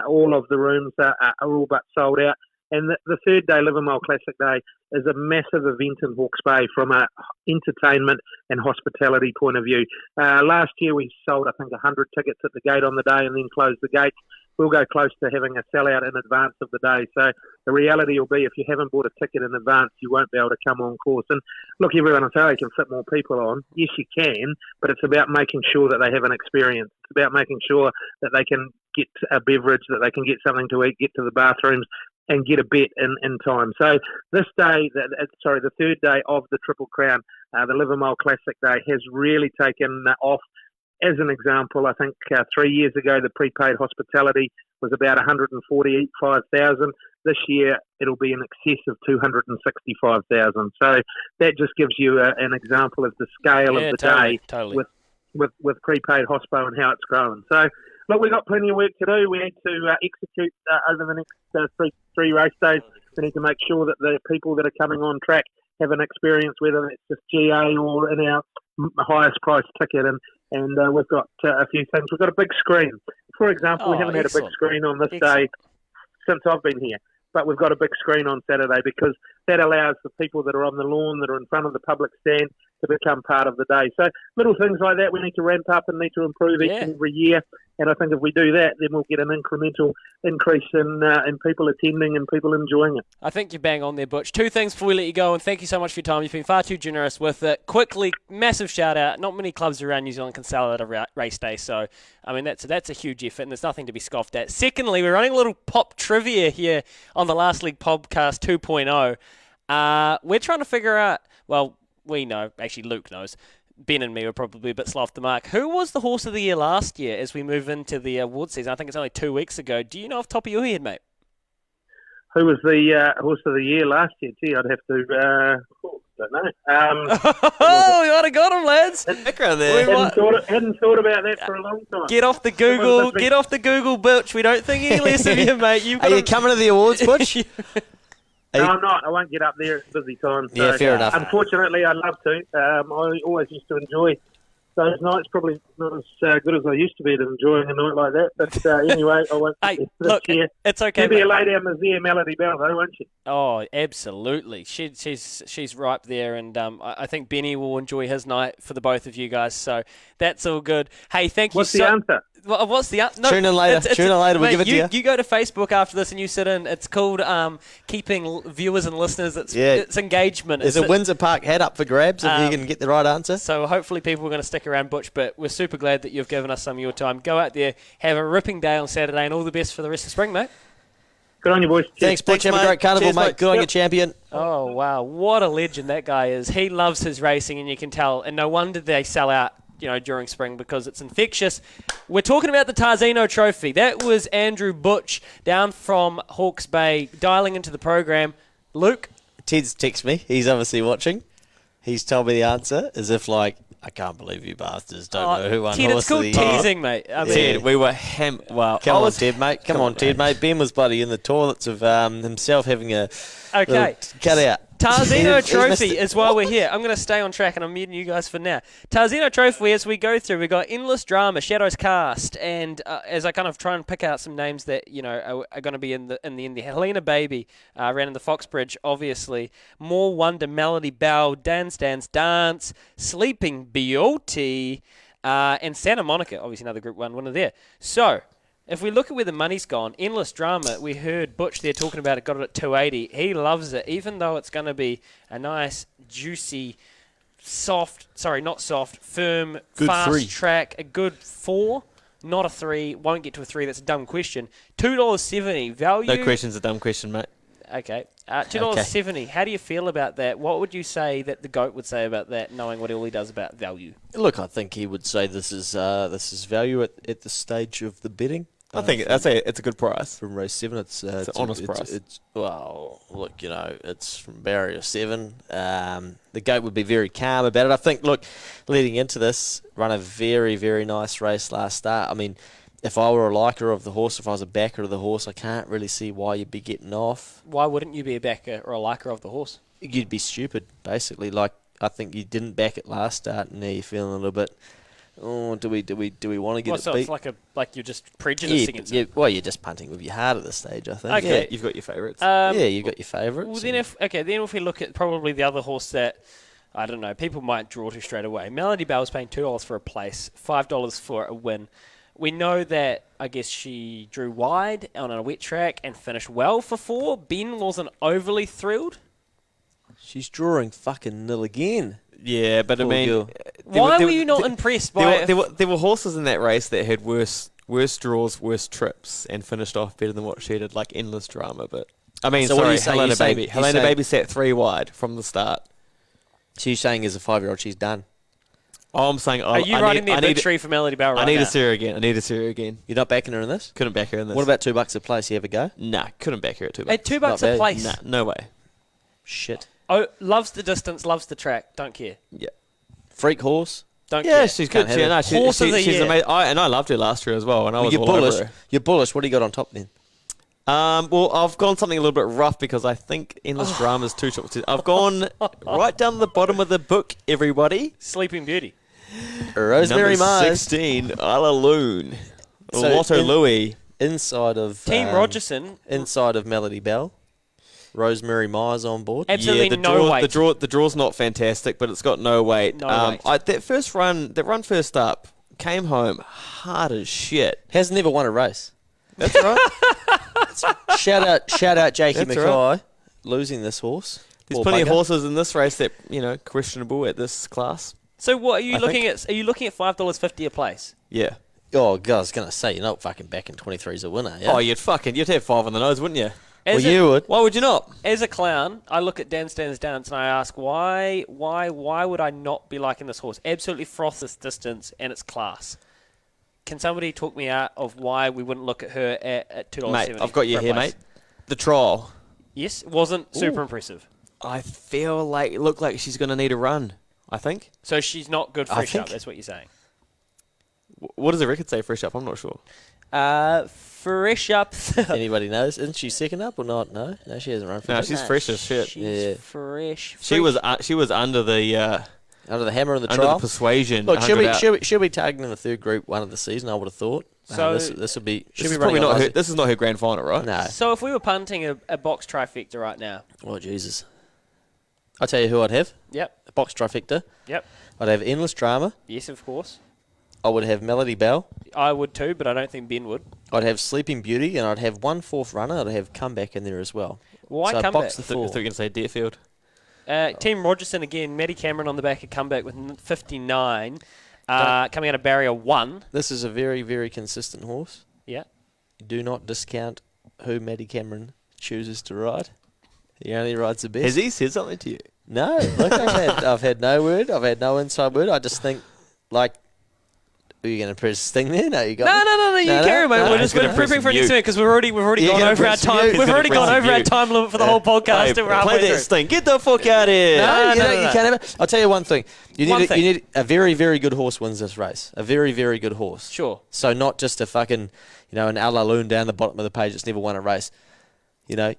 all of the rooms are all but sold out. And the third day, Livermore Classic Day, is a massive event in Hawke's Bay from an entertainment and hospitality point of view. Last year we sold, I think, 100 tickets at the gate on the day and then closed the gates. We'll go close to having a sellout in advance of the day. So the reality will be if you haven't bought a ticket in advance, you won't be able to come on course. And look, everyone will say they can fit more people on. Yes, you can, but it's about making sure that they have an experience. It's about making sure that they can get a beverage, that they can get something to eat, get to the bathrooms, and get a bet in time. So this day, the third day of the Triple Crown, the Livermore Classic Day, has really taken off. As an example, I think 3 years ago, the prepaid hospitality was about 145,000. This year, it'll be in excess of 265,000. So that just gives you an example of the scale of the day with prepaid hospo and how it's grown. So, look, we've got plenty of work to do. We need to execute over the next three race days We need to make sure that the people that are coming on track have an experience, whether it's just GA or in our highest price ticket. And we've got a few things. We've got a big screen. For example, we haven't had a big screen on this day since I've been here. But we've got a big screen on Saturday because that allows the people that are on the lawn, that are in front of the public stand, to become part of the day. So little things like that we need to ramp up and need to improve each and every year. And I think if we do that, then we'll get an incremental increase in people attending and people enjoying it. I think you're bang on there, Butch. Two things before we let you go, and thank you so much for your time. You've been far too generous with it. Quickly, massive shout out. Not many clubs around New Zealand can sell at a race day, so I mean that's a huge effort, and there's nothing to be scoffed at. Secondly, we're running a little pop trivia here on the Last League Podcast 2.0. We're trying to figure out, well, we know, actually Luke knows, Ben and me were probably a bit slow off the mark. Who was the Horse of the Year last year as we move into the award season? I think it's only 2 weeks ago. Do you know off the top of your head, mate? Who was the Horse of the Year last year? Gee, I'd have to... don't know. Oh, you might have got him, lads. Background there. Hadn't thought about that for a long time. Get off the Google, Butch. We don't think any less of you, mate. Are you coming to the awards, Butch? No, I'm not. I won't get up there. It's busy time. So, yeah, fair enough. Unfortunately, I'd love to. I always used to enjoy those nights. Probably not as good as I used to be at enjoying a night like that. But anyway, I won't. Look, year. It's okay. You'll be a lay down the Melody Bell, though, won't you? Oh, absolutely. She's right there, and I think Benny will enjoy his night for the both of you guys. So that's all good. Hey, thank you. What's the answer? Well, what's the answer? No, tune in later. We'll give it to you. You go to Facebook after this and you sit in. It's called keeping viewers and listeners. It's engagement. There's a Windsor Park hat up for grabs if you can get the right answer. So hopefully people are going to stick around, Butch, but we're super glad that you've given us some of your time. Go out there, have a ripping day on Saturday, and all the best for the rest of spring, mate. Good on you, boys. Thanks, Butch. Have a great carnival, mate. Good on you, champion. Oh, wow. What a legend that guy is. He loves his racing, and you can tell. And no wonder they sell out, during spring, because it's infectious. We're talking about the Tarzino Trophy. That was Andrew Butch down from Hawke's Bay dialing into the program. Luke? Ted's texted me. He's obviously watching. He's told me the answer as if I can't believe you bastards don't know who won Ted, Horse it's called of the Year. teasing, mate. Ted, we were Wow. Come on, Ted, mate. Come on, Ted, mate. Ben was bloody in the toilets of himself having a okay. Cut out. Tarzino Trophy is why we're here. I'm going to stay on track and I'm muting you guys for now. Tarzino Trophy, as we go through, we've got Endless Drama, Shadows Cast, and as I kind of try and pick out some names that are going to be in the Helena Baby, ran in the Foxbridge, obviously. More Wonder, Melody Bell, Dance Dance Dance, Sleeping Beauty, and Santa Monica, obviously another Group 1 winner there. So, if we look at where the money's gone, Endless Drama, we heard Butch there talking about it, got it at 280. He loves it, even though it's going to be a nice, juicy, firm, good fast 3. track, a good 4, not a 3, won't get to a 3, that's a dumb question. $2.70, value? No question's a dumb question, mate. Okay. $2.70, how do you feel about that? What would you say that the GOAT would say about that, knowing what all he does about value? Look, I think he would say this is value at the stage of the betting. I'd say it's a good price. From race 7, it's an honest price. Look, it's from barrier 7. The GOAT would be very calm about it. I think, look, leading into this, run a very, very nice race last start. I mean, if I were a liker of the horse, if I was a backer of the horse, I can't really see why you'd be getting off. Why wouldn't you be a backer or a liker of the horse? You'd be stupid, basically. Like, I think you didn't back it last start, and now you're feeling a little bit. Oh, do we want to get it so beat? It's like you're just prejudicing it. Yeah, well, you're just punting with your heart at this stage, I think. Okay. Yeah, you've got your favourites. You've got your favourites. Well, then if we look at probably the other horse that, I don't know, people might draw to straight away. Melody Bell's paying $2 for a place, $5 for a win. We know that, I guess, she drew wide on a wet track and finished well for 4. Ben wasn't overly thrilled. She's drawing fucking nil again. Yeah, but I mean... Why were you not impressed by it? There were horses in that race that had worse draws, worse trips, and finished off better than what she did, like Endless Drama. But I mean, so sorry, Helena Baby. Helena Baby sat 3 wide from the start. So you're saying as a 5-year-old she's done? Oh, I'm saying... Are you riding the big tree for Melody Bell right now? I need to see her again. You're not backing her in this? Couldn't back her in this. What about $2 a place? You have a go? Nah, couldn't back her at $2. At $2 a place? Nah, no way. Shit. Oh, loves the distance, loves the track, don't care. Yeah. Freak horse? Don't care. care. She's good. She's amazing. I loved her last year as well, and I was all over her. You're bullish. What do you got on top then? Well, I've gone something a little bit rough because I think Endless Drama is too short. I've gone right down the bottom of the book, everybody. Sleeping Beauty. Rosemary Number Mars. 16, Isla Loon. So Lotto Louis. Inside of Team Rogerson. inside of Melody Bell. Rosemary Myers on board. Absolutely the no draw, weight. The draw's not fantastic, but it's got no weight. No weight. That run first up came home hard as shit. Has never won a race. That's right. Shout out Jakey That's Mackay right. losing this horse. There's Poor plenty of bugger. horses in this race that questionable at this class. So what are you I looking think- at? Are you looking at $5.50 a place? Yeah. Oh, God, I was going to say, you're not fucking back in 23's a winner. Yeah? Oh, you'd have 5 on the nose, wouldn't you? As you would. Why would you not? As a clown, I look at Dan Stan's dance and I ask, why would I not be liking this horse? Absolutely froth this distance and it's class. Can somebody talk me out of why we wouldn't look at her at $2.70? Mate, I've got you for a here, place? mate. The trial. Yes, it wasn't super impressive. I feel like it looked like she's going to need a run, I think. So she's not good I fresh up, think- that's what you're saying. What does the record say fresh up? I'm not sure. Fresh up. Anybody knows? Isn't she second up or not? No, she hasn't run for No, that. she's fresh as shit. She's Yeah. fresh. She was under the Under the hammer in the under the trial. persuasion. Look, she'll 100 out. be targeting the third Group 1 of the season, I would have thought. So- this will be... This She'll is be probably running not on her, this is not her grand final, right? No. So if we were punting a box trifecta right now. Oh, Jesus. I'll tell you who I'd have. Yep. A box trifecta. Yep. I'd have Endless Drama. Yes, of course. I would have Melody Bell. I would too, but I don't think Ben would. I'd have Sleeping Beauty, and I'd have one fourth runner. I'd have Comeback in there as well. Why so Comeback? box the I thought four. you were going to say Deerfield. Team Rogerson again. Maddie Cameron on the back of comeback with 59. Coming out of barrier 1. This is a very, very consistent horse. Yeah. Do not discount who Maddie Cameron chooses to ride. He only rides the best. Has he said something to you? No, look, I've had no word. I've had no inside word. I just think, like, are you going to press this thing there? No, you got No, you carry, mate. no. We're He's just gonna prepping for press next mute. week because we've already You're gone gonna over our press time. mute. We've He's already gonna gone press over our mute. time limit for the whole podcast. Hey, and we're play halfway that through. sting. Get the fuck out of here. No, no, you can't have it. I'll tell you one thing. You One need thing. you need a very, very good horse wins this race. A very, very good horse. Sure. So not just a fucking, an Ala Loon down the bottom of the page that's never won a race.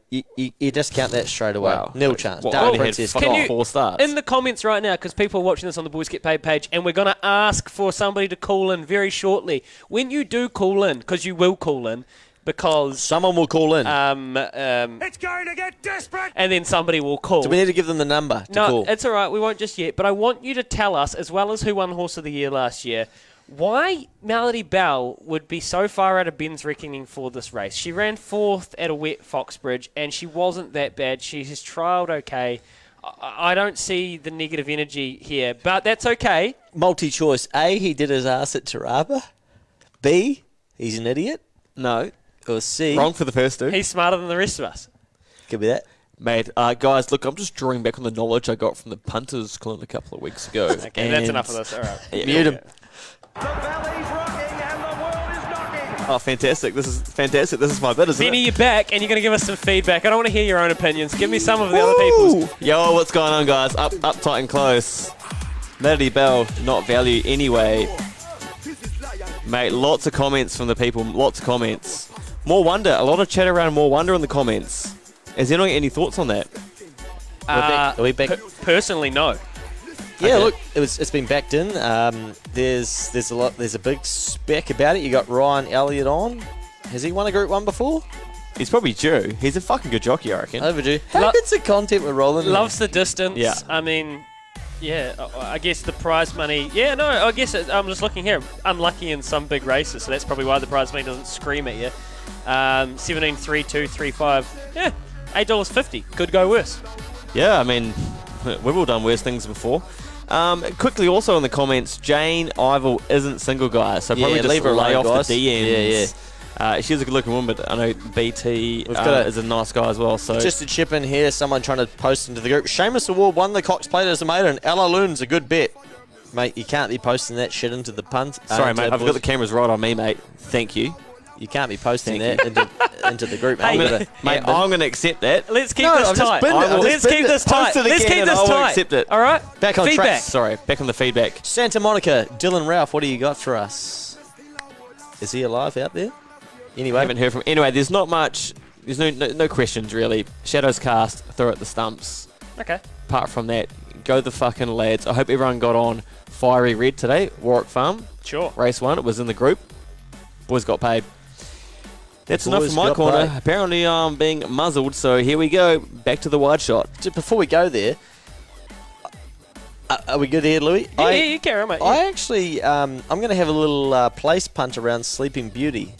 You discount that straight away. Wow. Nil chance. Well, Dark only had Princess. fucking Can you- 4 stars. In the comments right now, because people are watching this on the Boys Get Paid page, and we're going to ask for somebody to call in very shortly. When you do call in, because you will call in, because Someone will call in. It's going to get desperate. and then somebody will call. Do we need to give them the number to No, call? it's all right. We won't just yet. But I want you to tell us, as well as who won Horse of the Year last year, why Melody Bell would be so far out of Ben's reckoning for this race. She ran 4th at a wet Foxbridge, and she wasn't that bad. She has trialled okay. I don't see the negative energy here, but that's okay. Multi-choice. A, he did his ass at Taraba. B, he's an idiot. No. Or C, Wrong for the first two. He's smarter than the rest of us. could be that. Mate, guys, look, I'm just drawing back on the knowledge I got from the punters clinic a couple of weeks ago. Okay, that's enough of this. All right. Mute him. The valley's rocking and the world is knocking. Oh, fantastic. This is fantastic. This is my bit, isn't Benny, it? you're back, and you're going to give us some feedback. I don't want to hear your own opinions. Give me some of the other people's. Yo, what's going on, guys? Up tight and close. Melody Bell, not value anyway. Mate, lots of comments from the people. Lots of comments. More Wonder. A lot of chat around More Wonder in the comments. Has anyone got any thoughts on that? Are we back? Personally, no. Yeah, Okay. look, it's been backed in. There's a big spec about it. You got Ryan Elliott on. Has he won a Group 1 before? He's probably due. He's a fucking good jockey, I reckon. Overdue. How good's the content we're rolling? Loves the distance. Yeah. I mean, yeah, I guess the prize money. Yeah, no, I guess I'm just looking here. Unlucky in some big races, so that's probably why the prize money doesn't scream at you. 17, 3, 2, 3, 5. Yeah, $8.50. Could go worse. Yeah, I mean, we've all done worse things before. Quickly, also in the comments, Jayne Ivil isn't single, guys, so probably Yeah, just leave her lay alone, off guys. the DMs. Yeah, She's a good-looking woman, but I know BT got a- is a nice guy as well. So Just a chip in here, someone trying to post into the group. Seamus Award won the Cox Plate as a mate, and Ella Loon's a good bet. Mate, you can't be posting that shit into the punt. sorry, into mate, the I've got boys. the cameras right on me, mate. Thank you. You can't be posting Thank that into the group. Hey, I'm Mate, gonna- I'm going to accept that. Let's keep No, this I've just tight. binned it. I've Let's just binned keep it. this tight. Post it Let's again keep and this I will tight. accept it. All right. Back on Feedback. track. Sorry, back on the feedback. Santa Monica, Dylan Ralph, what do you got for us? Is he alive out there? I Anyway, haven't heard from. Anyway, there's not much There's no questions, really. Shadows cast, throw at the stumps. Okay. Apart from that, go the fucking lads. I hope everyone got on Fiery Red today. Warwick Farm. Sure. Race 1. It was in the group. Boys got paid. That's enough Boys for my got corner. paid. Apparently I'm being muzzled, so here we go. Back to the wide shot. Just before we go there, are we good here, Louis? Yeah, you carry on, mate. I actually, I'm going to have a little place punt around Sleeping Beauty.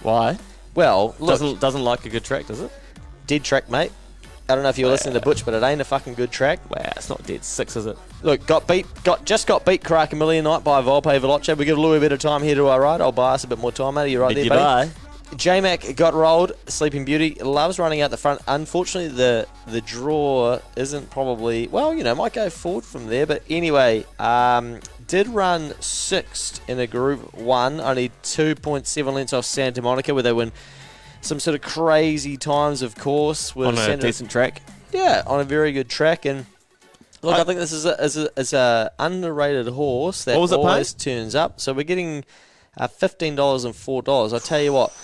Why? Well, look, Doesn't like a good track, does it? dead track, mate. I don't know if you're listening to Butch, but it ain't a fucking good track. Wow, it's not dead 6, is it? Look, got beat Karaka Million night by Volpe Veloce. We give Louis a bit of time here to our right. I'll buy us a bit more time, mate. You're right Did there, you buddy. buy? J-Mac got rolled. Sleeping Beauty loves running out the front. Unfortunately, the draw isn't probably... Well, might go forward from there. But anyway, did run 6th in a Group 1. Only 2.7 lengths off Santa Monica, where they win some sort of crazy times, of course. With On a decent track. Yeah, on a very good track. And look, I think this is a underrated horse that What was it always turns up. So we're getting $15 and $4. I tell you what,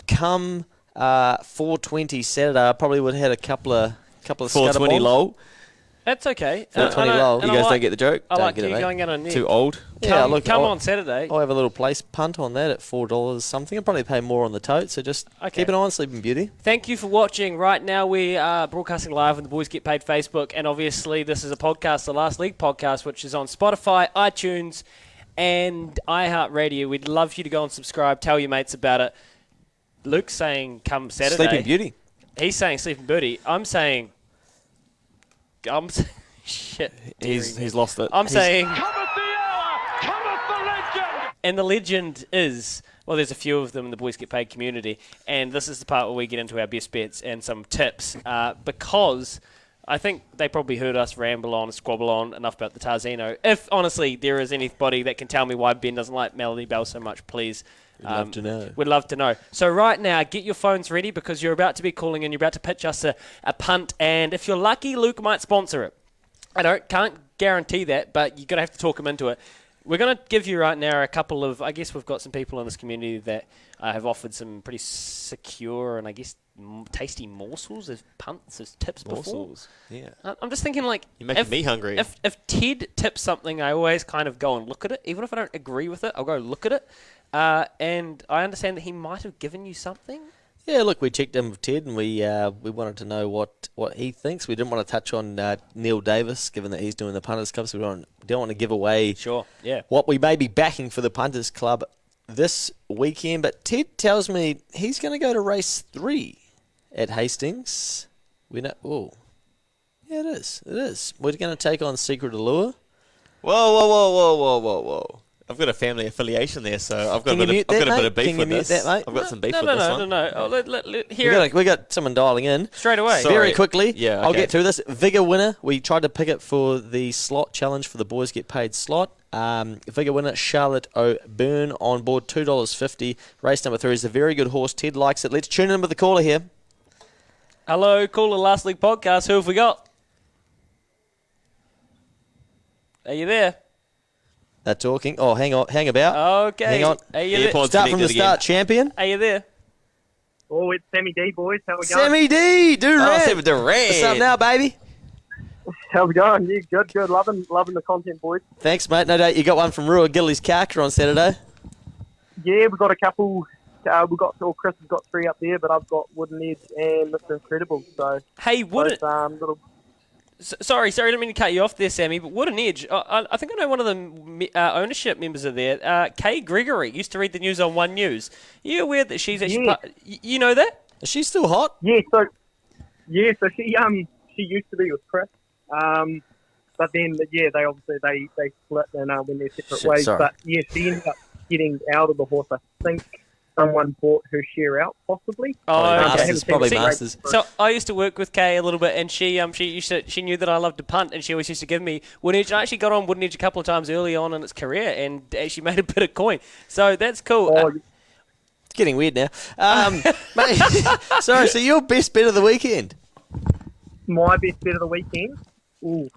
come 4:20 Saturday, I probably would have had a couple of 420 scutterballs. low. That's okay. 420 And low. You guys don't get the joke? I Don't like get it, you mate. going out on Too old? Yeah, Come, look, come I'll- on Saturday. I'll have a little place punt on that at $4 something. I'll probably pay more on the tote, so just keep an eye on Sleeping Beauty. Thank you for watching. Right now we are broadcasting live on the Boys Get Paid Facebook, and obviously this is a podcast, the Last League podcast, which is on Spotify, iTunes, and iHeartRadio. We'd love for you to go and subscribe, tell your mates about it. Luke's saying come Saturday. Sleeping Beauty. He's saying Sleeping Beauty. I'm saying... Shit. He's lost it. I'm saying... Cometh the hour! Cometh the legend! And the legend is, well, there's a few of them in the Boys Get Paid community, and this is the part where we get into our best bets and some tips, because I think they probably heard us ramble on, squabble on enough about the Tarzino. If, honestly, there is anybody that can tell me why Ben doesn't like Melody Bell so much, please. We'd love to know. We'd love to know. So right now, get your phones ready, because you're about to be calling and you're about to pitch us a punt, and if you're lucky, Luke might sponsor it. Can't guarantee that, but you're going to have to talk him into it. We're going to give you right now a couple of, I guess we've got some people in this community that have offered some pretty secure and I guess tasty morsels as punts, as tips Morsels. before. Yeah. I'm just thinking like... You're making me hungry. If Ted tips something, I always kind of go and look at it. Even if I don't agree with it, I'll go look at it. And I understand that he might have given you something. Yeah, look, we checked in with Ted and we wanted to know what he thinks. We didn't want to touch on Neil Davis, given that he's doing the Punters Club, so we don't want to give away what we may be backing for the Punters Club this weekend. But Ted tells me he's going to go to race 3 at Hastings. We know. Oh, yeah, it is. It is. We're going to take on Secret Allure. Whoa. I've got a family affiliation there, so I've got a bit of beef with this. That, mate? I've got some beef with this one. No. Oh, let, We got someone dialing in. straight away. Sorry. Very quickly. Yeah, I'll okay. get through this. Vigor winner. We tried to pick it for the slot challenge for the Boys Get Paid slot. Vigor winner, Charlotte O'Byrne, on board, $2.50. Race number 3 is a very good horse. Ted likes it. Let's tune in with the caller here. Hello, caller, Last League Podcast. Who have we got? Are you there? They're talking. Oh, hang about. Okay. Hang on. Are you there? AirPods Start from the connected start, champion. Are you there? Oh, it's Sammy D, boys. How we going? Sammy D, Durant. Sammy Durant. What's up now, baby? How's it going? Yeah, good. Loving the content, boys. Thanks, mate. No doubt you got one from Rua Gillies Karka on Saturday. Yeah, we've got a couple. Chris has got 3 up there, but I've got Wooden Edge and Mr. Incredible. So, Hey, both, little. Sorry, I didn't mean to cut you off there, Sammy, but what an edge. I think I know one of the ownership members are there. Kay Gregory used to read the news on One News. Are you aware that she's actually you know that? Is she still hot? Yeah, so she used to be with Chris. But then they obviously they split and went their separate ways. Sorry. But yeah, she ended up getting out of the horse. I think someone bought her share out, possibly. Oh, okay. Masters, probably See, Masters. So I used to work with Kay a little bit, and she knew that I loved to punt, and she always used to give me Wooden Edge. I actually got on Wooden Edge a couple of times early on in its career, and actually made a bit of coin. So that's cool. It's getting weird now. Mate, sorry, so your best bet of the weekend? My best bet of the weekend. Ooh.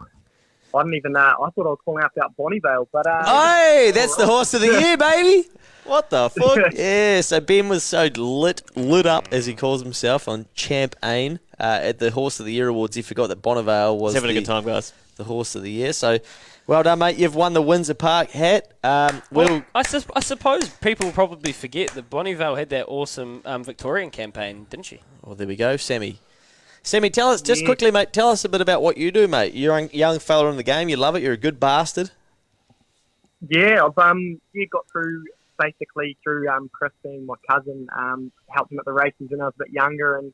I didn't even I thought I was calling out about Bonnievale, but Hey, that's the horse of the year, baby. What the fuck? Yeah, so Ben was so lit up, as he calls himself, on Champ Ain at the Horse of the Year Awards. He forgot that Bonnievale was He's having a good time, guys. the Horse of the Year. So, well done, mate. You've won the Windsor Park hat. Well, I suppose people will probably forget that Bonnievale had that awesome Victorian campaign, didn't she? Well, there we go, Sammy. Sammy, tell us, just quickly, mate, tell us a bit about what you do, mate. You're a young fella in the game. You love it. You're a good bastard. Yeah, I've got through basically through Chris being my cousin, helped him at the races when I was a bit younger, and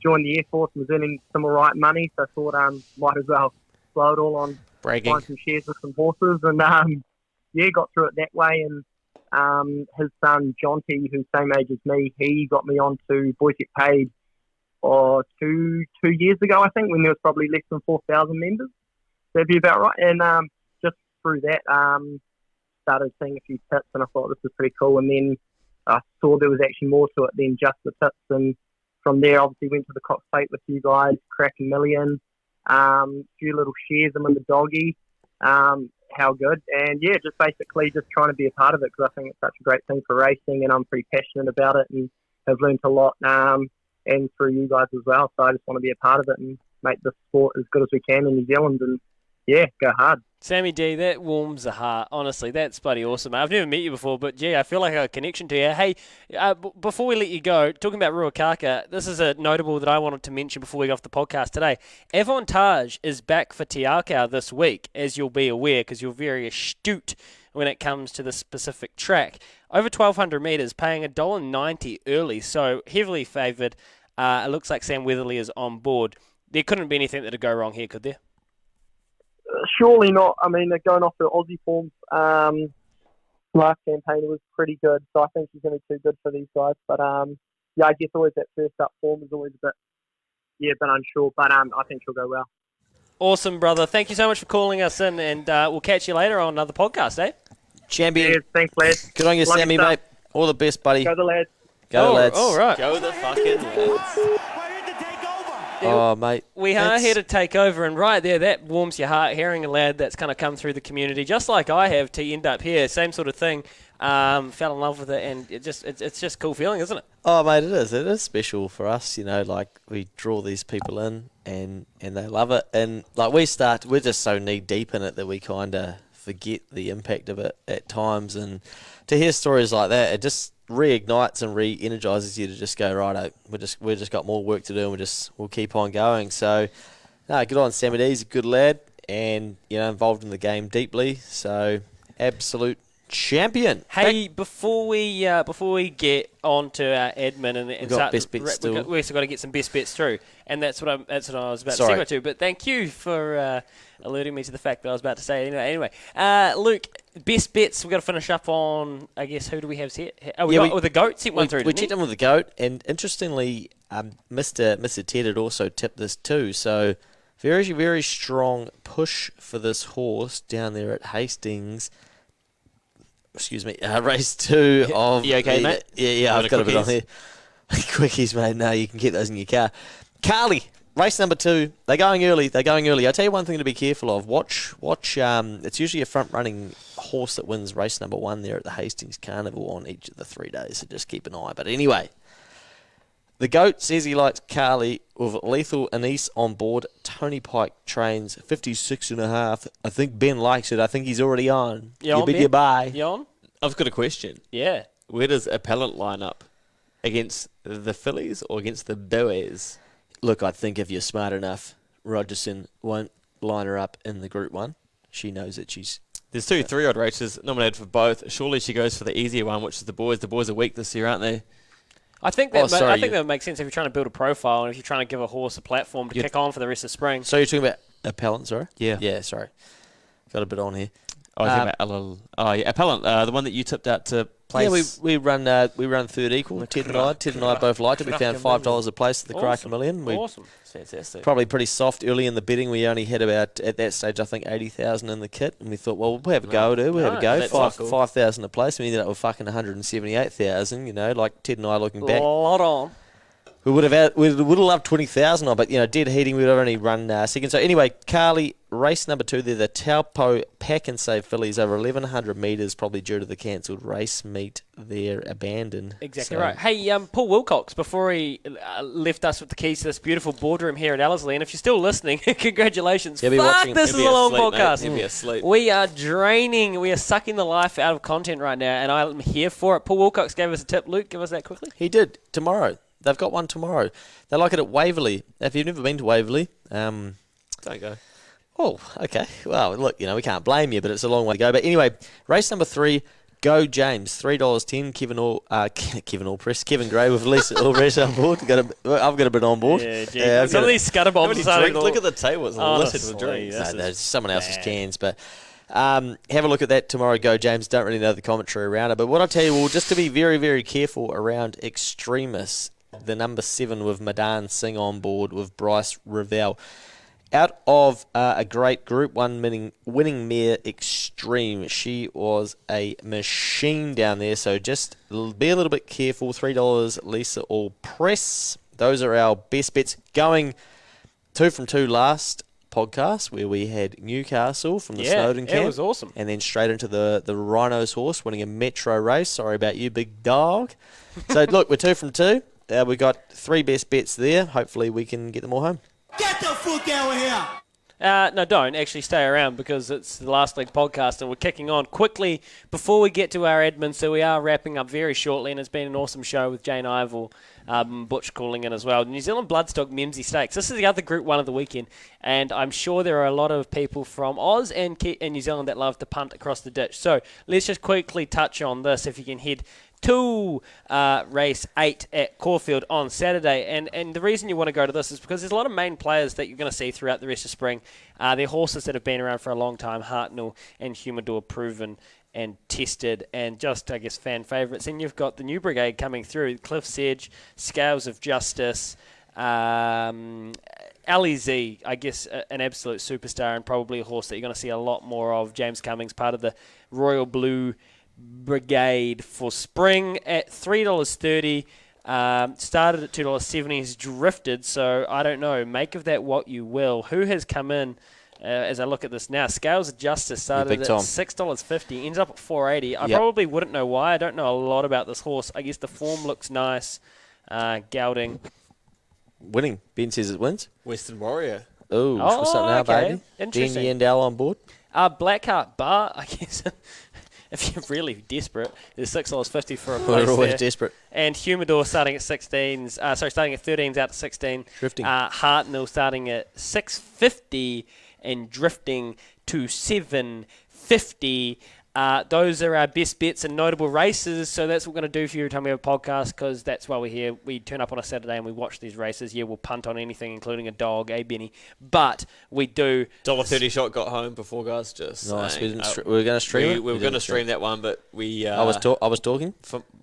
joined the Air Force and was earning some alright money, so I thought might as well blow it all on Bragging. buying some shares with some horses, and got through it that way. And his son Jonty, who's same age as me, he got me onto Boys+Get+Paid 2 years ago, I think, when there was probably less than 4,000 members. That'd be about right. And just through that, started seeing a few tips, and I thought this was pretty cool. And then I saw there was actually more to it than just the tips. And from there, obviously went to the Cox Plate with you guys, crack a million, few little shares them in the doggy. How good. And yeah, just basically just trying to be a part of it, because I think it's such a great thing for racing, and I'm pretty passionate about it and have learned a lot. And through you guys as well. So I just want to be a part of it and make the sport as good as we can in New Zealand, and yeah, go hard. Sammy D, that warms the heart. Honestly, that's bloody awesome. I've never met you before, but yeah, I feel like I have a connection to you. Hey, before we let you go, talking about Ruakaka, this is a notable that I wanted to mention before we go off the podcast today. Avantage is back for Te Akau this week, as you'll be aware, because you're very astute when it comes to the specific track. Over 1,200 metres, paying $1.90 early, so heavily favoured. It looks like Sam Weatherly is on board. There couldn't be anything that would go wrong here, could there? Surely not. I mean, they're going off their Aussie forms. Last campaign was pretty good, so I think he's going to be too good for these guys. But yeah, I guess always that first up form is always a bit unsure. But I think he'll go well. Awesome, brother. Thank you so much for calling us in, and we'll catch you later on another podcast, eh? Champion. Yeah, thanks, lads. Good on you, Love Sammy, your mate. stuff. All the best, buddy. Go the lads. Go, lads. All right. Go the fucking lads. Oh, mate. We are here to take over, and right there, that warms your heart, hearing a lad that's kind of come through the community, just like I have, to end up here. Same sort of thing. Fell in love with it, and it's just a cool feeling, isn't it? Oh, mate, it is. It is special for us, you know, like we draw these people in and they love it. And like we're just so knee deep in it that we kind of forget the impact of it at times. And to hear stories like that, it just reignites and re-energizes you to just go, right, we've just got more work to do, and we'll keep on going. So, no, good on Sammy D. He's a good lad, and you know, involved in the game deeply. So, absolute champion. Hey, before we get on to our admin and start, best bets still. we've also got to get some best bets through, and that's what I was about Sorry. to segue to. But thank you for alerting me to the fact that I was about to say it anyway. Luke, best bets. We've got to finish up on, I guess, who do we have here? Oh, we got with the goat. Sent one through. We checked in with the goat, and interestingly, Mr. Ted had also tipped this too. So very, very strong push for this horse down there at Hastings. Excuse me, race 2 of... You okay, mate? Yeah, I've got a bit on here. Quickies, mate. No, you can keep those in your car. Carly, race number 2. They're going early. I'll tell you one thing to be careful of. Watch. It's usually a front-running horse that wins race number 1 there at the Hastings Carnival on each of the 3 days, so just keep an eye. But anyway, the GOAT says he likes Carly with Lethal Anise on board. Tony Pike trains 56.5. I think Ben likes it. I think he's already on. You bid your buy. You on? I've got a question. Yeah. Where does Appellant line up? Against the fillies or against the Boers? Look, I think if you're smart enough, Rogerson won't line her up in the Group 1. She knows that she's... There's 2 3-year-old races nominated for both. Surely she goes for the easier one, which is the boys. The boys are weak this year, aren't they? I think that that would make sense if you're trying to build a profile and if you're trying to give a horse a platform to kick on for the rest of spring. So you're talking about Appellant, sorry? Yeah. Yeah, sorry. Got a bit on here. Oh, Appellant, the one that you tipped out to place. Yeah, we run third equal. Ted and I both liked it. We found $5 a place at the Crack a Million. Awesome. Fantastic. Probably pretty soft early in the bidding. We only had about, at that stage, I think 80,000 in the kit, and we thought, well, we'll have a go, We'll have a go. 5,000 a place. We ended up with fucking 178,000. You know, like Ted and I looking back. Lot on. We would have loved 20,000 on, but dead heating, we would have only run second. So anyway, Carly, race number 2 there, the Taupo Pack and Save fillies over 1,100 metres, probably due to the cancelled race meet there, abandoned. Exactly right. Hey, Paul Wilcox, before he left us with the keys to this beautiful boardroom here at Ellerslie, and if you're still listening, congratulations. He'll be watching. This is a long podcast. He'll be asleep. We are draining, we are sucking the life out of content right now, and I'm here for it. Paul Wilcox gave us a tip. Luke, give us that quickly. He did. Tomorrow. They've got one tomorrow. They like it at Waverley. If you've never been to Waverley, Don't go. Oh, okay. Well, look, we can't blame you, but it's a long way to go. But anyway, race number 3, Go James, $3.10. Kevin Gray with Lisa Allred on board. I've got a bit on board. Yeah, some of these scutterbombs. Look at the table. It's littered with drinks. There's someone else's cans, but have a look at that tomorrow. Go James. Don't really know the commentary around it, but what I'll tell you, just to be very, very careful around Extremis, the number 7 with Madan Singh on board with Bryce Revell. Out of a great Group 1 winning mare, Extreme. She was a machine down there, so just be a little bit careful. $3, Lisa All Press. Those are our best bets. Going 2 from 2 last podcast, where we had Newcastle from the Snowden camp. It was awesome. And then straight into the Rhinos horse, winning a metro race. Sorry about you, big dog. So, look, we're 2 from 2. We got 3 best bets there. Hopefully we can get them all home. Get the fuck out of here! No, don't. Actually stay around because it's the Last League podcast and we're kicking on quickly before we get to our admin. So we are wrapping up very shortly, and it's been an awesome show with Jayne Ivil, Butch calling in as well. New Zealand Bloodstock Memsey Stakes. This is the other Group 1 of the weekend, and I'm sure there are a lot of people from Oz and New Zealand that love to punt across the ditch. So let's just quickly touch on this. If you can head to race 8 at Caulfield on Saturday. And the reason you want to go to this is because there's a lot of main players that you're going to see throughout the rest of spring. They're horses that have been around for a long time, Hartnell and Humidor, proven and tested, and just, I guess, fan favourites. And you've got the new brigade coming through, Cliff's Edge, Scales of Justice, LEZ, I guess, an absolute superstar and probably a horse that you're going to see a lot more of. James Cummings, part of the Royal Blue Brigade for spring at $3.30. Started at $2.70. He's drifted, so I don't know. Make of that what you will. Who has come in as I look at this now? Scales of Justice started at $6.50. Ends up at $4.80. I probably wouldn't know why. I don't know a lot about this horse. I guess the form looks nice. Gelding. Winning. Ben says it wins. Western Warrior. Oh, what's up now, baby? Interesting. Dean Yandel on board. Blackheart Bar, I guess. If you're really desperate, there's $6.50 for a place. We're always there. desperate. And Humidor starting at 16s. Starting at 13s out to 16. Drifting. Hartnell starting at $6.50 and drifting to $7.50. Those are our best bets and notable races. So that's what we're going to do for you every time we have a podcast, because that's why we're here. We turn up on a Saturday and we watch these races. Yeah, we'll punt on anything, including a dog, Benny. But we do. $1.30 shot got home before, guys. Just nice. saying. We were going to stream it. We were going to stream that one, but we. I was talking.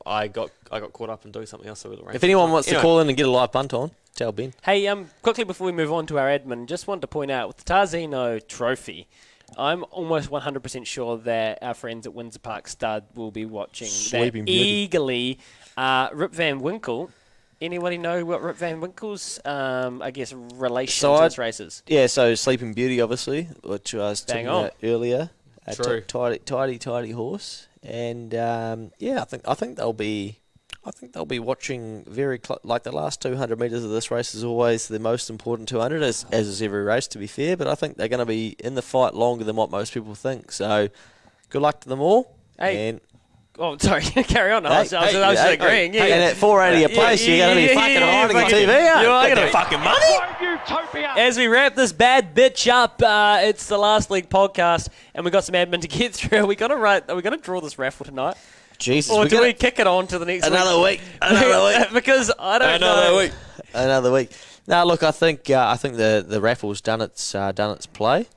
I got caught up in doing something else. If anyone wants to call in and get a live punt on, tell Ben. Hey, quickly before we move on to our admin, just wanted to point out with the Tarzino Trophy, I'm almost 100% sure that our friends at Windsor Park Stud will be watching that eagerly. Rip Van Winkle. Anybody know what Rip Van Winkle's, I guess, relation to this races? Yeah, so Sleeping Beauty, obviously, which I was talking about earlier. True. Tidy horse, and I think they'll be. I think they'll be watching like the last 200 metres of this race is always the most important 200, as is every race, to be fair. But I think they're going to be in the fight longer than what most people think. So good luck to them all. Hey. Sorry, carry on. I was just agreeing. And at $4.80 a place, you're going to be fucking hiding your TV out. You're going to fucking money. As we wrap this bad bitch up, it's the Last League podcast, and we've got some admin to get through. Are we going to draw this raffle tonight? Jesus, or do we kick it on to the next week? Because I don't know. Another week. No, look, I think the raffle's done its play.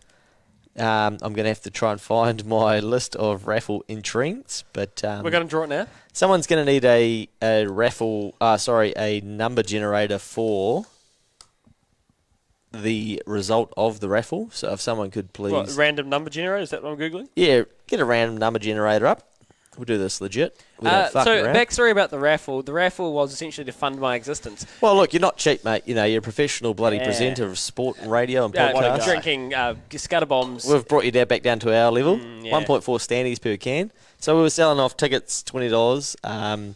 I'm going to have to try and find my list of raffle entrants, but we're going to draw it now. Someone's going to need a number generator for the result of the raffle. So if someone could please, random number generator? Is that what I'm googling? Yeah, get a random number generator up. We'll do this legit. We don't fuck So, around. backstory about the raffle. The raffle was essentially to fund my existence. Well, look, you're not cheap, mate. You know, you're a professional bloody presenter of sport and radio and podcasts. Drinking scutter bombs. We've brought you back down to our level. Yeah. 1.4 standees per can. So we were selling off tickets, $20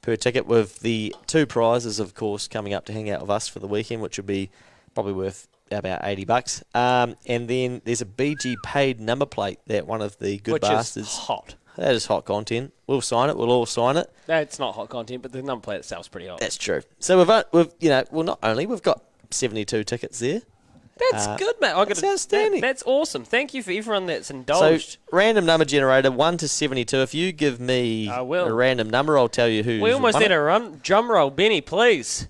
per ticket, with the 2 prizes, of course, coming up to hang out with us for the weekend, which would be probably worth about $80. And then there's a BG paid number plate that one of the good which bastards. is hot. That is hot content. We'll sign it. We'll all sign it. No, it's not hot content, but the number plate itself's pretty hot. That's true. So we've got 72 tickets there. That's good, mate. That's outstanding. That's awesome. Thank you for everyone that's indulged. So, random number generator, 1 to 72. If you give me I will. a random number, I'll tell you who's We almost won did it. a run. Drum roll, Benny, please.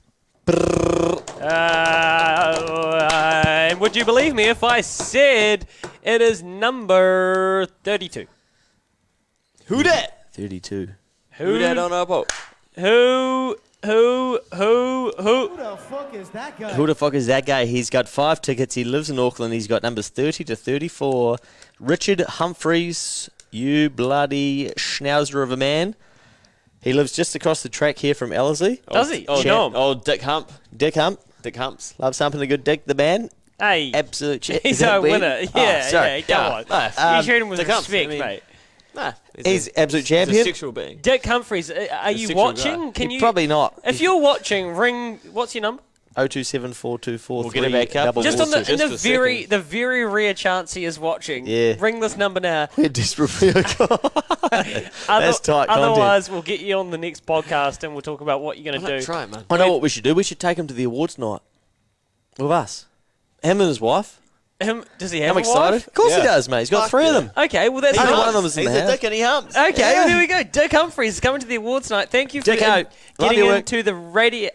And would you believe me if I said it is number 32? Who dat? 32. Who dat on our boat? Who? Who the fuck is that guy? Who the fuck is that guy? He's got 5 tickets. He lives in Auckland. He's got numbers 30 to 34. Richard Humphreys, you bloody schnauzer of a man. He lives just across the track here from Ellerslie. Does he? Oh, You know him? Oh, Dick Hump. Dick Hump. Dick Humps. Loves humping a good dick, the man. Hey, Absolute shit. he's Is that a weird? winner. Oh, Yeah, sorry. come on. Nah, You treat him with Dick Humps, respect, I mean- mate. Nah, He's absolute He's champion. a sexual being. Dick Humphreys, are you sexual watching? guy. Can you? Probably not. If you're watching, ring. What's your number? 027424. We'll get it back up. Just on the Just in for the a very second. the very rare chance he is watching. Yeah. Ring this number now. We're desperate for your call. That's tight content. Otherwise, we'll get you on the next podcast and we'll talk about what you're going to do. Try it, man. I know what we should do. We should take him to the awards night with us. Him and his wife. Does he have I'm a excited. wife? Of course Yeah. he does, mate. He's got Fuck 3 of yeah. them. Okay, well that's Only nice. one of them is in He's the a house. dick and he humps. Okay, Yeah. well, there we go. Dick Humphreys is coming to the awards night. Thank you for Dicko, love getting your work. into the radio.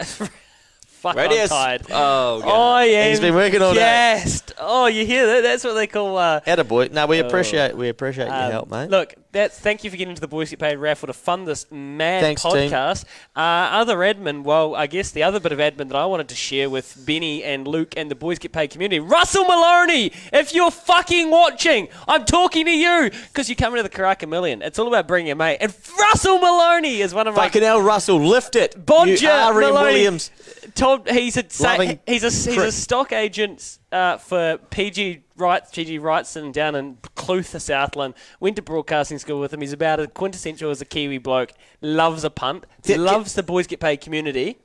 Fuck, Radius. I'm tired. Oh, God. I am He's been working all day. gassed. Oh, you hear that? That's what they call. Attaboy. No, we appreciate your help, mate. Look, thank you for getting into the Boys Get Paid raffle to fund this mad Thanks, team. podcast. Other admin, well, I guess the other bit of admin that I wanted to share with Benny and Luke and the Boys Get Paid community, Russell Maloney, if you're fucking watching, I'm talking to you because you're coming to the Karaka Million. It's all about bringing a mate. And Russell Maloney is one of my... Fucking hell, Russell, lift it. Bodger You R.M. Maloney. Williams. Told he's Loving a stock agent for PG Wrightson down in Clutha, Southland. Went to broadcasting school with him. He's about as quintessential as a Kiwi bloke. Loves a punt. Loves the Boys Get Paid community.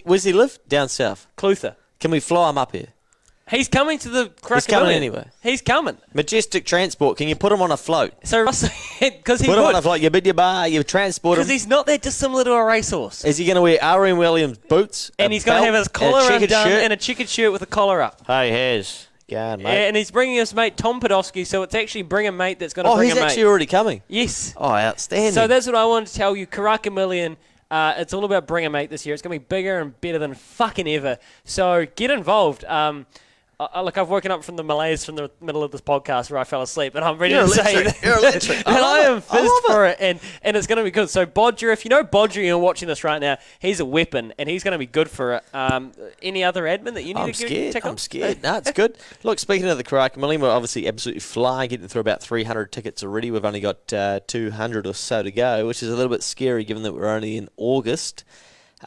Where's he live? Down south. Clutha. Can we fly him up here? He's coming to the Karaka He's coming Million. anyway. He's coming. Majestic Transport. Can you put him on a float? So Russell, because he Put him on a would, float. You bid your bar. You transport because him. he's not that dissimilar to a racehorse. Is he going to wear R.M. Williams boots? And he's going to have his collar undone and a checkered shirt with a collar up. Hey, Hez. Go on, mate. And he's bringing us mate Tom Podolsky, so it's actually bring a mate that's going to Oh, bring he's a mate. actually already coming. Yes. Oh, outstanding. So that's what I wanted to tell you. Karaka Million, it's all about bring a mate this year. It's going to be bigger and better than fucking ever. So get involved. Look, I've woken up from the malaise from the middle of this podcast where I fell asleep, and I'm ready You're to say electric. that. You're electric. And I am I fizzed love it. for it, and it's going to be good. So Bodger, if you know Bodger and you're watching this right now, he's a weapon, and he's going to be good for it. Any other admin that you need I'm to scared. check on? I'm scared. No, it's good. Look, speaking of the Karaka Million, we're obviously absolutely flying, getting through about 300 tickets already. We've only got 200 or so to go, which is a little bit scary given that we're only in August.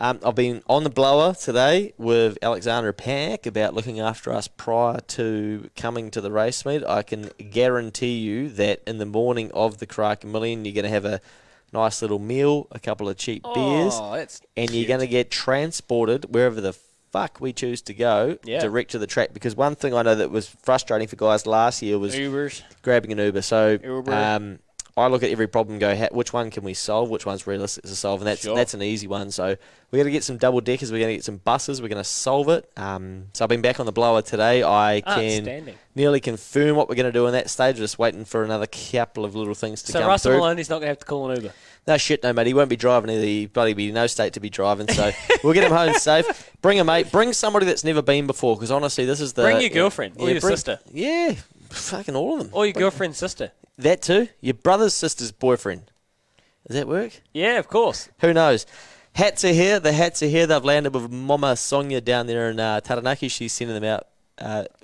I've been on the blower today with Alexandra Pack about looking after us prior to coming to the race meet. I can guarantee you that in the morning of the Karaka Million, you're going to have a nice little meal, a couple of cheap beers, That's and you're cute. going to get transported wherever the fuck we choose to go direct to the track. Because one thing I know that was frustrating for guys last year was Ubers. grabbing an Uber. So Uber. I look at every problem and go, which one can we solve? Which one's realistic to solve? And that's an easy one. So we're going to get some double deckers. We're going to get some buses. We're going to solve it. So I've been back on the blower today. I can nearly confirm what we're going to do in that stage. Just waiting for another couple of little things to come through. So Russell Maloney's not going to have to call an Uber. No shit, no, mate. He won't be driving either. He'll bloody be in no state to be driving. So we'll get him home safe. Bring a mate. Bring somebody that's never been before. Because honestly, this is the... Bring your girlfriend or your sister. Yeah, fucking all of them. Or your girlfriend's sister. That too. Your brother's sister's boyfriend. Does that work? Yeah, of course. Who knows? Hats are here. The hats are here. They've landed with Mama Sonia down there in Taranaki. She's sending them out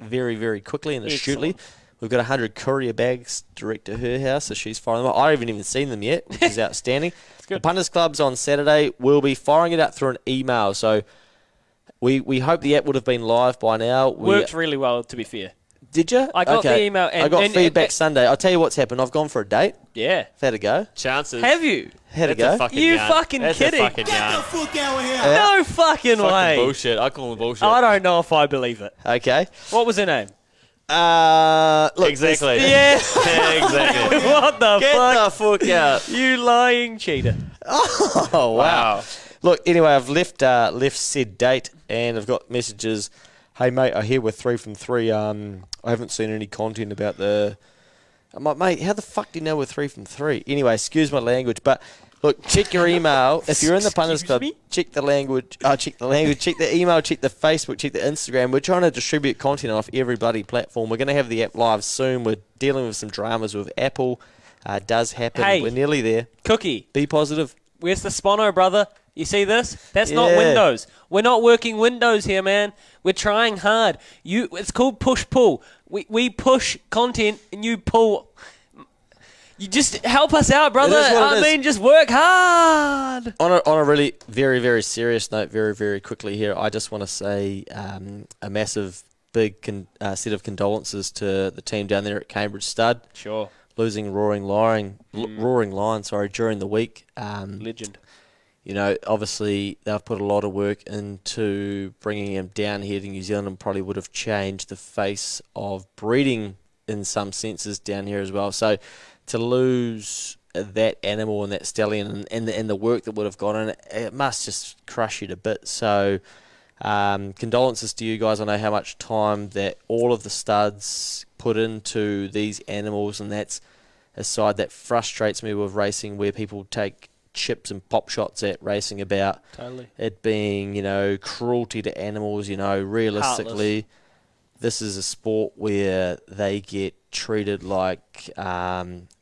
very, very quickly and astutely. We've got 100 courier bags direct to her house, so she's firing them up. I haven't even seen them yet, which is outstanding. The Punters Club's on Saturday. We'll be firing it out through an email, so we hope the app would have been live by now. Worked really well, to be fair. Did you? I got the email. I got feedback Sunday. I'll tell you what's happened. I've gone for a date. Yeah. I've had a go. Chances. Have you? Had a go. You fucking kidding? That's a fucking yarn. No fucking way. Bullshit. I call them bullshit. I don't know if I believe it. Okay. What was her name? Look, Exactly. Yeah. Exactly. What the fuck? Get the fuck out. You lying cheater. Oh, wow. Look, anyway, I've left said date, and I've got messages. Hey, mate, I hear we're 3 from 3. I haven't seen any content about the... I'm like, mate, how the fuck do you know we're 3 from 3? Anyway, excuse my language, but look, check your email. If you're in the Punters Club, check the language. Check the email, check the Facebook, check the Instagram. We're trying to distribute content off every bloody platform. We're going to have the app live soon. We're dealing with some dramas with Apple. Does happen. Hey, we're nearly there. Cookie. Be positive. Where's the Spono, brother? You see this? That's not Yeah. Windows. We're not working Windows here, man. We're trying hard. It's called push-pull. We push content and you pull. You just help us out, brother. It is what it I is. mean, just work hard. On a really very, very serious note, very, very quickly here, I just want to say a massive, big set of condolences to the team down there at Cambridge Stud. Sure. Losing Roaring Lion, during the week. Legend. You know, obviously they've put a lot of work into bringing him down here to New Zealand and probably would have changed the face of breeding in some senses down here as well. So to lose that animal and that stallion and the work that would have gone in it must just crush you to bits. So condolences to you guys. I know how much time that all of the studs put into these animals, and that's a side that frustrates me with racing, where people take chips and pop shots at racing about it being, cruelty to animals. Realistically, Heartless. This is a sport where they get treated like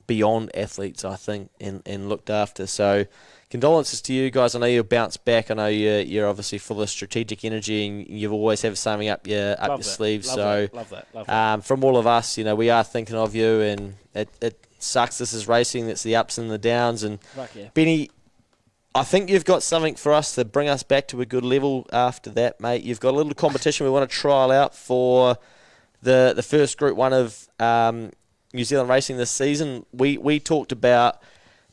beyond athletes, I think, and looked after. So condolences to you guys. I know you'll bounce back. I know you're obviously full of strategic energy, and you've always have something up your sleeve. Love that. From all of us, we are thinking of you, and it sucks. This is racing. That's the ups and the downs. And Yeah. Benny, I think you've got something for us to bring us back to a good level after that, mate. You've got a little competition we want to trial out for the first Group 1 of New Zealand racing this season. We talked about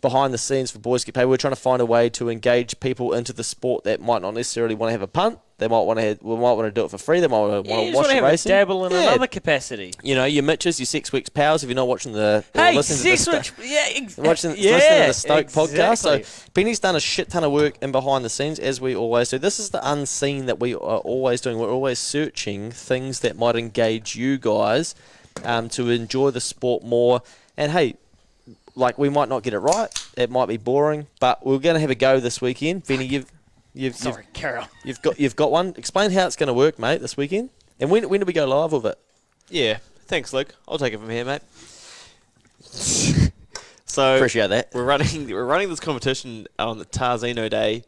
behind the scenes for Boys+Get+Paid. We're trying to find a way to engage people into the sport that might not necessarily want to have a punt. They might want to do it for free. They might want to watch the have racing. A dabble in another capacity. Your Mitches, your 6 Weeks Pals. If you're not watching Hey, listening 6 Weeks. listening to the Stoke podcast. So Benny's done a shit ton of work in behind the scenes, as we always do. This is the unseen that we are always doing. We're always searching things that might engage you guys to enjoy the sport more. And hey, we might not get it right. It might be boring, but we're going to have a go this weekend. Benny, Carol. You've got one. Explain how it's going to work, mate, this weekend. And when do we go live with it? Yeah, thanks, Luke. I'll take it from here, mate. So appreciate that. We're running this competition on the Tarzino Day,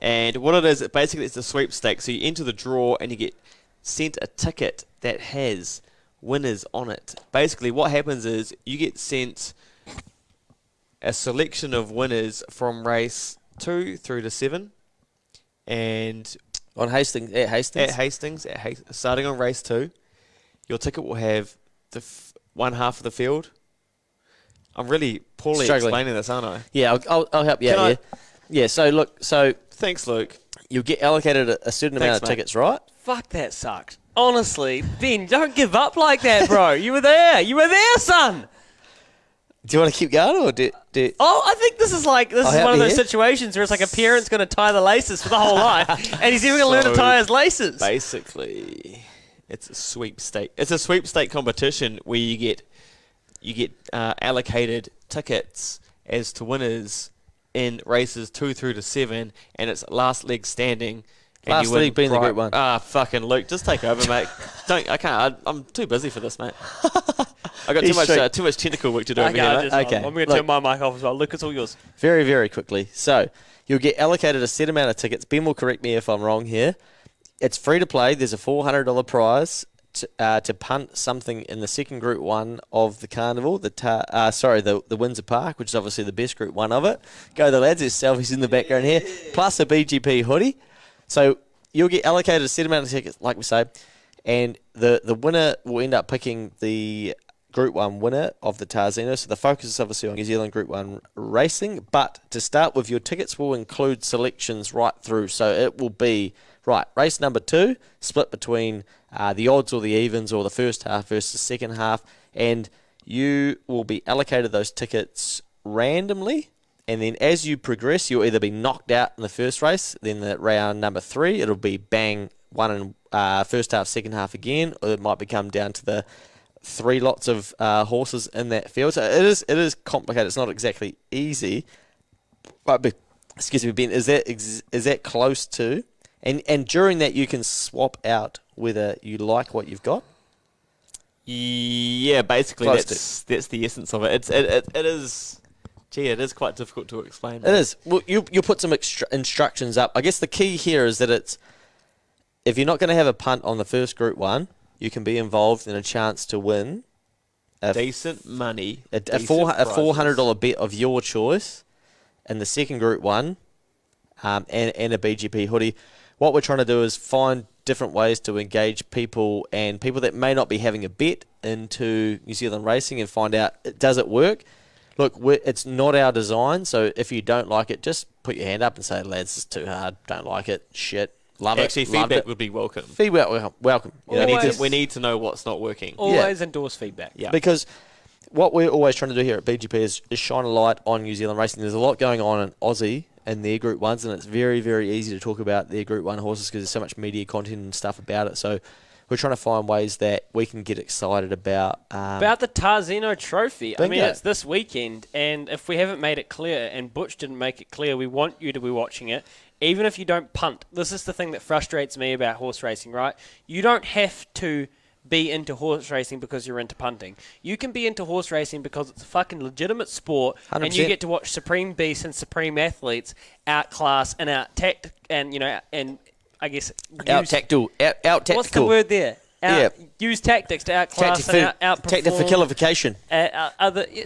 and what it is, basically, it's a sweepstake. So you enter the draw, and you get sent a ticket that has winners on it. Basically, what happens is you get sent a selection of winners from race 2 through to 7. And at Hastings, starting on race 2, your ticket will have the one half of the field. I'm really poorly explaining this, aren't I? Yeah, I'll help you out here. Yeah, so thanks, Luke. You'll get allocated a certain amount of tickets, right? Fuck, that sucked. Honestly, Ben, don't give up like that, bro. You were there, son. Do you want to keep going, or do? Oh, I think this is one of those situations where it's like a parent's going to tie the laces for the whole life, and he's even going to learn to tie his laces. Basically, it's a sweepstake. It's a sweepstake competition where you get allocated tickets as to winners in races 2 through to 7, and it's last leg standing. Last leg being the Group 1. Fucking Luke, just take over, mate. I can't. I'm too busy for this, mate. I got too much tentacle work to do over here, mate. Okay. I'm going to turn my mic off as well. Luke, it's all yours. Very, very quickly. So you'll get allocated a set amount of tickets. Ben will correct me if I'm wrong here. It's free to play. There's a $400 prize to punt something in the second Group 1 of the carnival, the Windsor Park, which is obviously the best Group 1 of it. Go the lads, there's selfies in the background here, plus a BGP hoodie. So you'll get allocated a set amount of tickets, like we say, and the winner will end up picking the Group 1 winner of the Tarzino. So the focus is obviously on New Zealand Group 1 racing, but to start with, your tickets will include selections right through. So it will be, right, race number 2, split between the odds or the evens or the first half versus the second half, and you will be allocated those tickets randomly, and then as you progress, you'll either be knocked out in the first race, then the round number 3, it'll be bang, one in first half, second half again, or it might become down to the 3 lots of horses in that field. So it is complicated. It's not exactly easy. But excuse me, Ben, is that close to? And during that, you can swap out whether you like what you've got. Yeah, basically that's the essence of it. It is. Gee, it is quite difficult to explain. It is. Well, you put some instructions up. I guess the key here is that it's, if you're not going to have a punt on the first Group 1, you can be involved in a chance to win decent money, a $400 bet of your choice in the second Group 1, and a BGP hoodie. What we're trying to do is find different ways to engage people and people that may not be having a bet into New Zealand racing and find out, does it work? Look, it's not our design, so if you don't like it, just put your hand up and say, lads, it's too hard, don't like it, shit. Love Actually, it. feedback would be welcome. Feedback, welcome. We need to know what's not working. Always endorse feedback. Yeah. Because what we're always trying to do here at BGP is shine a light on New Zealand racing. There's a lot going on in Aussie and their Group 1s, and it's very, very easy to talk about their Group 1 horses because there's so much media content and stuff about it. So we're trying to find ways that we can get excited about the Tarzino Trophy. Bingo. I mean, it's this weekend, and if we haven't made it clear, and Butch didn't make it clear, we want you to be watching it. Even if you don't punt, this is the thing that frustrates me about horse racing, right? You don't have to be into horse racing because you're into punting. You can be into horse racing because it's a fucking legitimate sport, 100%. and you get to watch supreme beasts and supreme athletes outclass and out-tact, and, you know, and I guess out-tactical. What's the word there? Use tactics to outclass and outperform. Tactic for killification.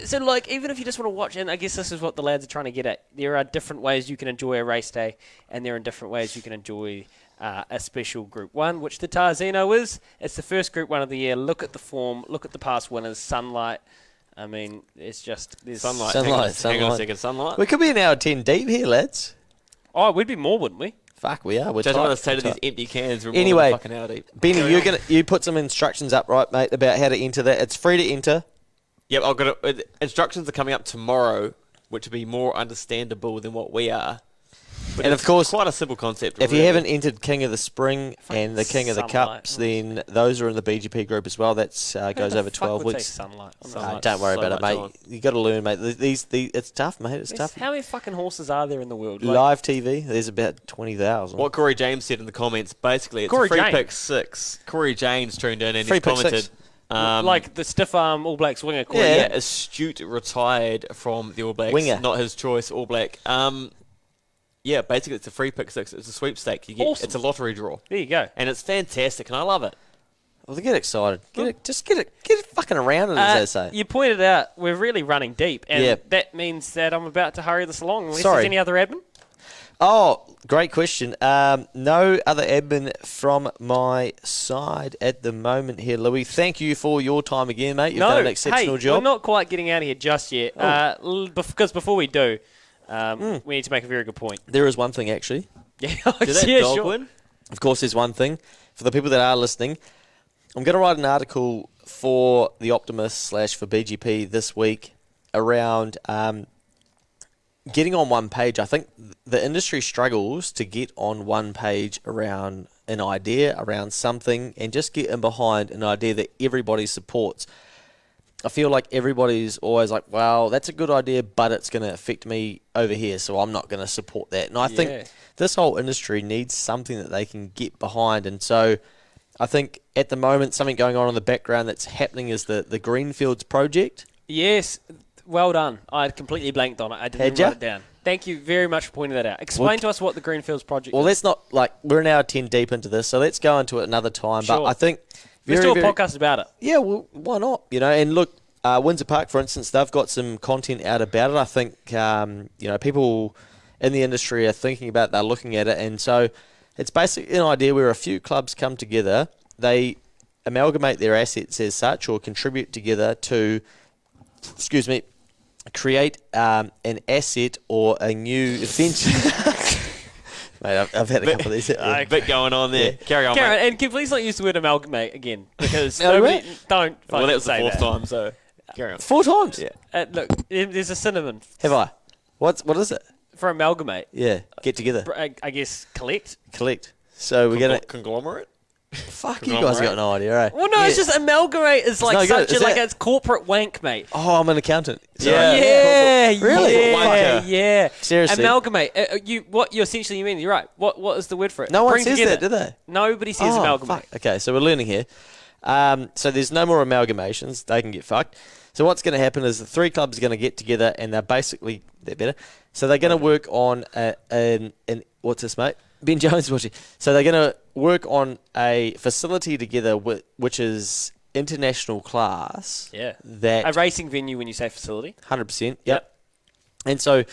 So, like, even if you just want to watch, and I guess this is what the lads are trying to get at, there are different ways you can enjoy a race day, and there are different ways you can enjoy a special Group 1, which the Tarzino is. It's the first Group 1 of the year. Look at the form. Look at the past winners. Sunlight. I mean, it's just... Sunlight. Hang on a second. Sunlight. We could be an hour 10 deep here, lads. Oh, we'd be more, wouldn't we? Fuck, we are. We're Judging tight. by the state of these empty cans, we're anyway, more than fucking out deep. Benny, you put some instructions up, right, mate, about how to enter that. It's free to enter. Yep, I've got instructions are coming up tomorrow, which will be more understandable than what we are. But and of course, quite a simple concept. If you haven't entered King of the Spring and the King of the Cups, then those are in the BGP group as well. That goes over 12 weeks. Sunlight. Don't worry about it, mate. You got to learn, mate. It's tough, mate. It's tough. How many fucking horses are there in the world? Live TV, there's about 20,000. What Corey James said in the comments, basically, it's a free pick 6. Corey James tuned in and he's commented. Like the stiff arm All Blacks winger. Corey. Yeah, astute retired from the All Blacks. Winger. Not his choice, All Black. Yeah, basically it's a free pick 6. It's a sweepstake. Awesome. It's a lottery draw. There you go. And it's fantastic, and I love it. Well, get excited. Just get it fucking around it, as they say. You pointed out we're really running deep, and that means that I'm about to hurry this along. Unless there's any other admin? Oh, great question. No other admin from my side at the moment here, Louis. Thank you for your time again, mate. You've done an exceptional job. We're not quite getting out of here just yet. Because before we do, we need to make a very good point. There is one thing, actually. Did that dog win? Of course, there's one thing. For the people that are listening, I'm going to write an article for The Optimist / for BGP this week around getting on one page. I think the industry struggles to get on one page around an idea, around something, and just get in behind an idea that everybody supports. I feel like everybody's always like, well, that's a good idea, but it's going to affect me over here, so I'm not going to support that. And I think this whole industry needs something that they can get behind. And so I think at the moment, something going on in the background that's happening is the Greenfields project. Yes, well done. I had completely blanked on it. I didn't write it down. Thank you very much for pointing that out. Explain to us what the Greenfields project is. Well, let's not, we're an hour 10 deep into this, so let's go into it another time. Sure. But I think Let's do a podcast about it. Yeah, well, why not? And look, Windsor Park, for instance, they've got some content out about it. I think, people in the industry are thinking about it, they're looking at it. And so it's basically an idea where a few clubs come together, they amalgamate their assets as such or contribute together to, create an asset or a new offence. Mate, I've had a couple of these. A bit going on there. Yeah. Carry on, Karen, mate. and can you please not use the word amalgamate again? Because nobody, don't Well, that was the say fourth that. time, so carry on. 4 times? Yeah. Look, there's a synonym. Have I? What is it? For amalgamate. Yeah, get together. I guess collect. So we're going to... Conglomerate? Fuck, you guys got no idea, right? Well, no, it's just amalgamate is like no good. such a, Is like that- it's corporate wank, mate. Oh, I'm an accountant. Really? Wanker. Yeah. Seriously. Amalgamate. What you essentially mean? You're right. What is the word for it? No one Bring says together. that, do they? Nobody says amalgamate. Fuck. Okay, so we're learning here. So there's no more amalgamations. They can get fucked. So what's going to happen is the 3 clubs are going to get together and they're better. So they're going to work on what's this, mate? Ben Jones is watching. So they're going to work on a facility together which is international class. Yeah. That A racing venue when you say facility. 100%. Yep. And so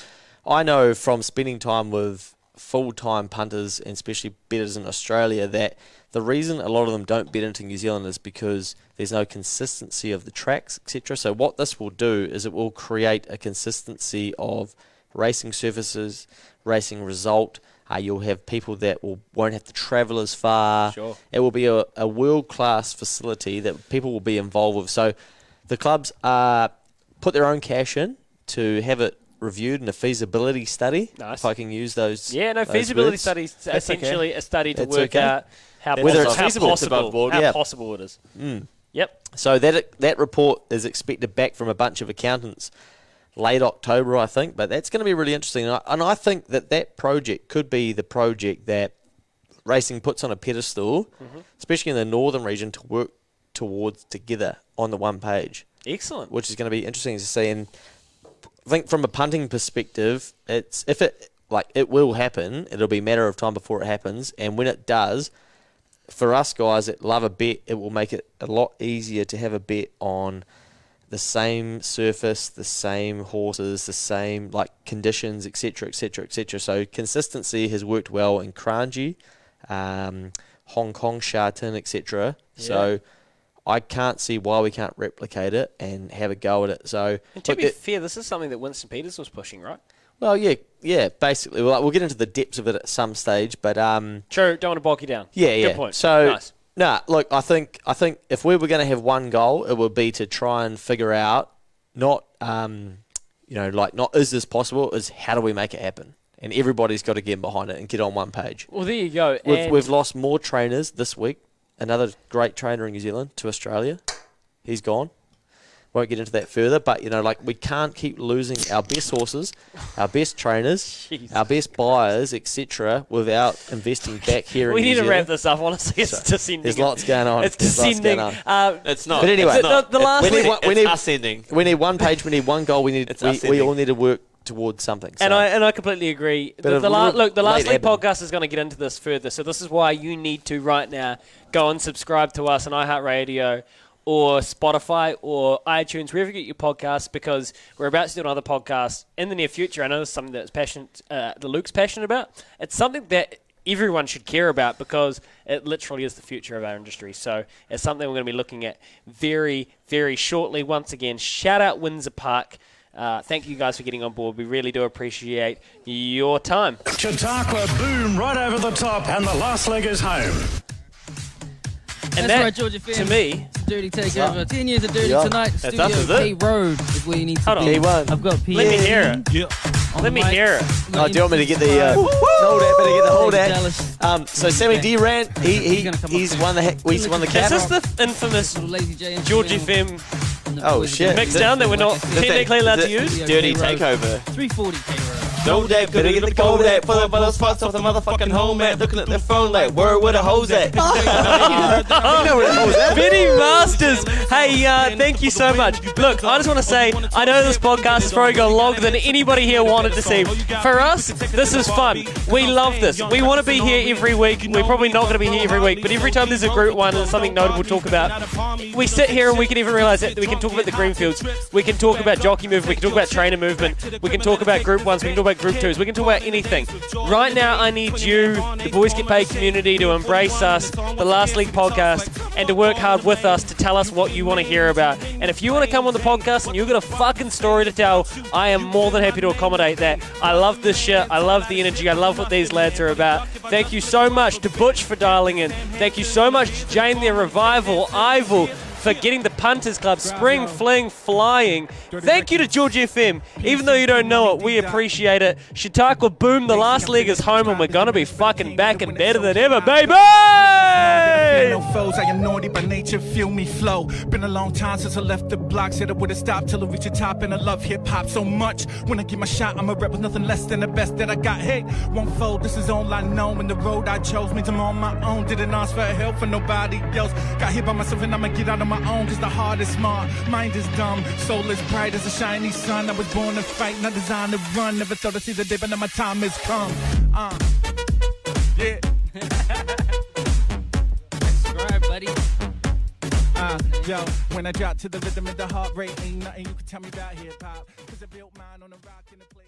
I know from spending time with full-time punters and especially bettors in Australia that the reason a lot of them don't bet into New Zealand is because there's no consistency of the tracks, etc. So what this will do is it will create a consistency of racing surfaces, racing result. You'll have people that won't have to travel as far. Sure. It will be a world-class facility that people will be involved with. So the clubs put their own cash in to have it reviewed in a feasibility study. Nice. If I can use those. Yeah, no, those feasibility words. studies That's essentially a study to That's work okay. out how Whether it's how feasible, it's possible, above board. how Yeah. possible it is. Yep. So that report is expected back from a bunch of accountants late October, I think, but that's going to be really interesting. And I think that project could be the project that racing puts on a pedestal, especially in the northern region, to work towards together on the one page. Excellent. Which is going to be interesting to see. And I think from a punting perspective, it will happen. It'll be a matter of time before it happens. And when it does, for us guys that love a bet, it will make it a lot easier to have a bet on the same surface, the same horses, the same conditions, etc., etc., etc. So consistency has worked well in Kranji, Hong Kong, Sharton, etc. Yeah. So I can't see why we can't replicate it and have a go at it. So And to be fair, this is something that Winston Peters was pushing, right? Well, yeah, basically. We'll get into the depths of it at some stage, but True, don't want to bog you down. Yeah. Good point. So nice. Look, I think if we were going to have one goal, it would be to try and figure out not is this possible, is how do we make it happen? And everybody's got to get behind it and get on one page. Well, there you go. We've lost more trainers this week. Another great trainer in New Zealand to Australia. He's gone. Won't get into that further, but we can't keep losing our best horses, our best trainers, our best buyers, etc., without investing back here in New Zealand. We need to wrap this up. Honestly, it's descending. There's lots going on. It's descending. It's not. But anyway, the last we need ascending. We need one page. We need one goal. We all need to work towards something. So. And I completely agree. The last league podcast is going to get into this further. So this is why you need to right now go and subscribe to us on iHeartRadio or Spotify or iTunes, wherever you get your podcasts, because we're about to do another podcast in the near future. I know it's something that Luke's passionate about. It's something that everyone should care about because it literally is the future of our industry. So it's something we're going to be looking at very, very shortly. Once again, shout out Windsor Park. Thank you guys for getting on board. We really do appreciate your time. Chautauqua boom right over the top, and the last leg is home. And That's that, right, Georgia fans. to me, It's a Dirty Takeover. 10 years of Dirty Yeah. tonight. That's Studio us, is K it? Road is where you need to Hold on. be. K1. I've got P. let me hear it. Yeah. Let me hear it. Oh, do you want me to get the hold that? Better get the hold that. So Sammy D Rant, he's won the Is cap. this the infamous Lazy J and Georgie Julian Femme and the Oh, boys shit. again. mix down that we're not technically allowed to use? Studio Dirty K Road. takeover. 340 K Road. know that. Better get the goal that. Pull up all those spots off the motherfucking home at. Looking at their phone like, where the hose at? Benny Masters. Hey, thank you so much. Look, I just want to say, I know this podcast is probably gone longer than anybody here wanted to see. For us, this is fun. We love this. We want to be here every week. We're probably not going to be here every week, but every time there's a group one and something notable to talk about, we sit here and we can even realise that we can talk about the Greenfields. We can talk about jockey movement. We can talk about trainer movement. We can talk about group ones. We can talk about group twos. We can talk about anything. Right now, I need you, the Boys Get Paid community, to embrace us, the Last League podcast, and to work hard with us to tell us what you want to hear about. And if you want to come on the podcast and you've got a fucking story to tell, I am more than happy to accommodate that. I love this shit. I love the energy. I love what these lads are about. Thank you so much to Butch for dialing in. Thank you so much to Jayne the Revival, Ivil, for getting the Punters Club, Spring Fling flying. Thank you to George FM. Even though you don't know it, we appreciate it. Chautauqua, boom, the last leg is home and we're going to be fucking back and better than ever, baby! No foes, I am naughty by nature, feel me flow. Been a long time since I left the block, said I would've stopped till I reach the top, and I love hip-hop so much. When I get my shot, I'm a rep with nothing less than the best that I got. Hey, won't fold, this is all I know, and the road I chose means I'm on my own. Didn't ask for help from nobody else. Got hit by myself and I'ma get out of my own, cause the heart is smart, mind is dumb, soul is bright as a shiny sun. I was born to fight, not designed to run. Never thought I'd see the day, but now my time has come. Yeah. Subscribe, buddy. Yo, when I drop to the rhythm of the heart rate, ain't nothing you can tell me about hip hop. Cause I built mine on a rock in the place.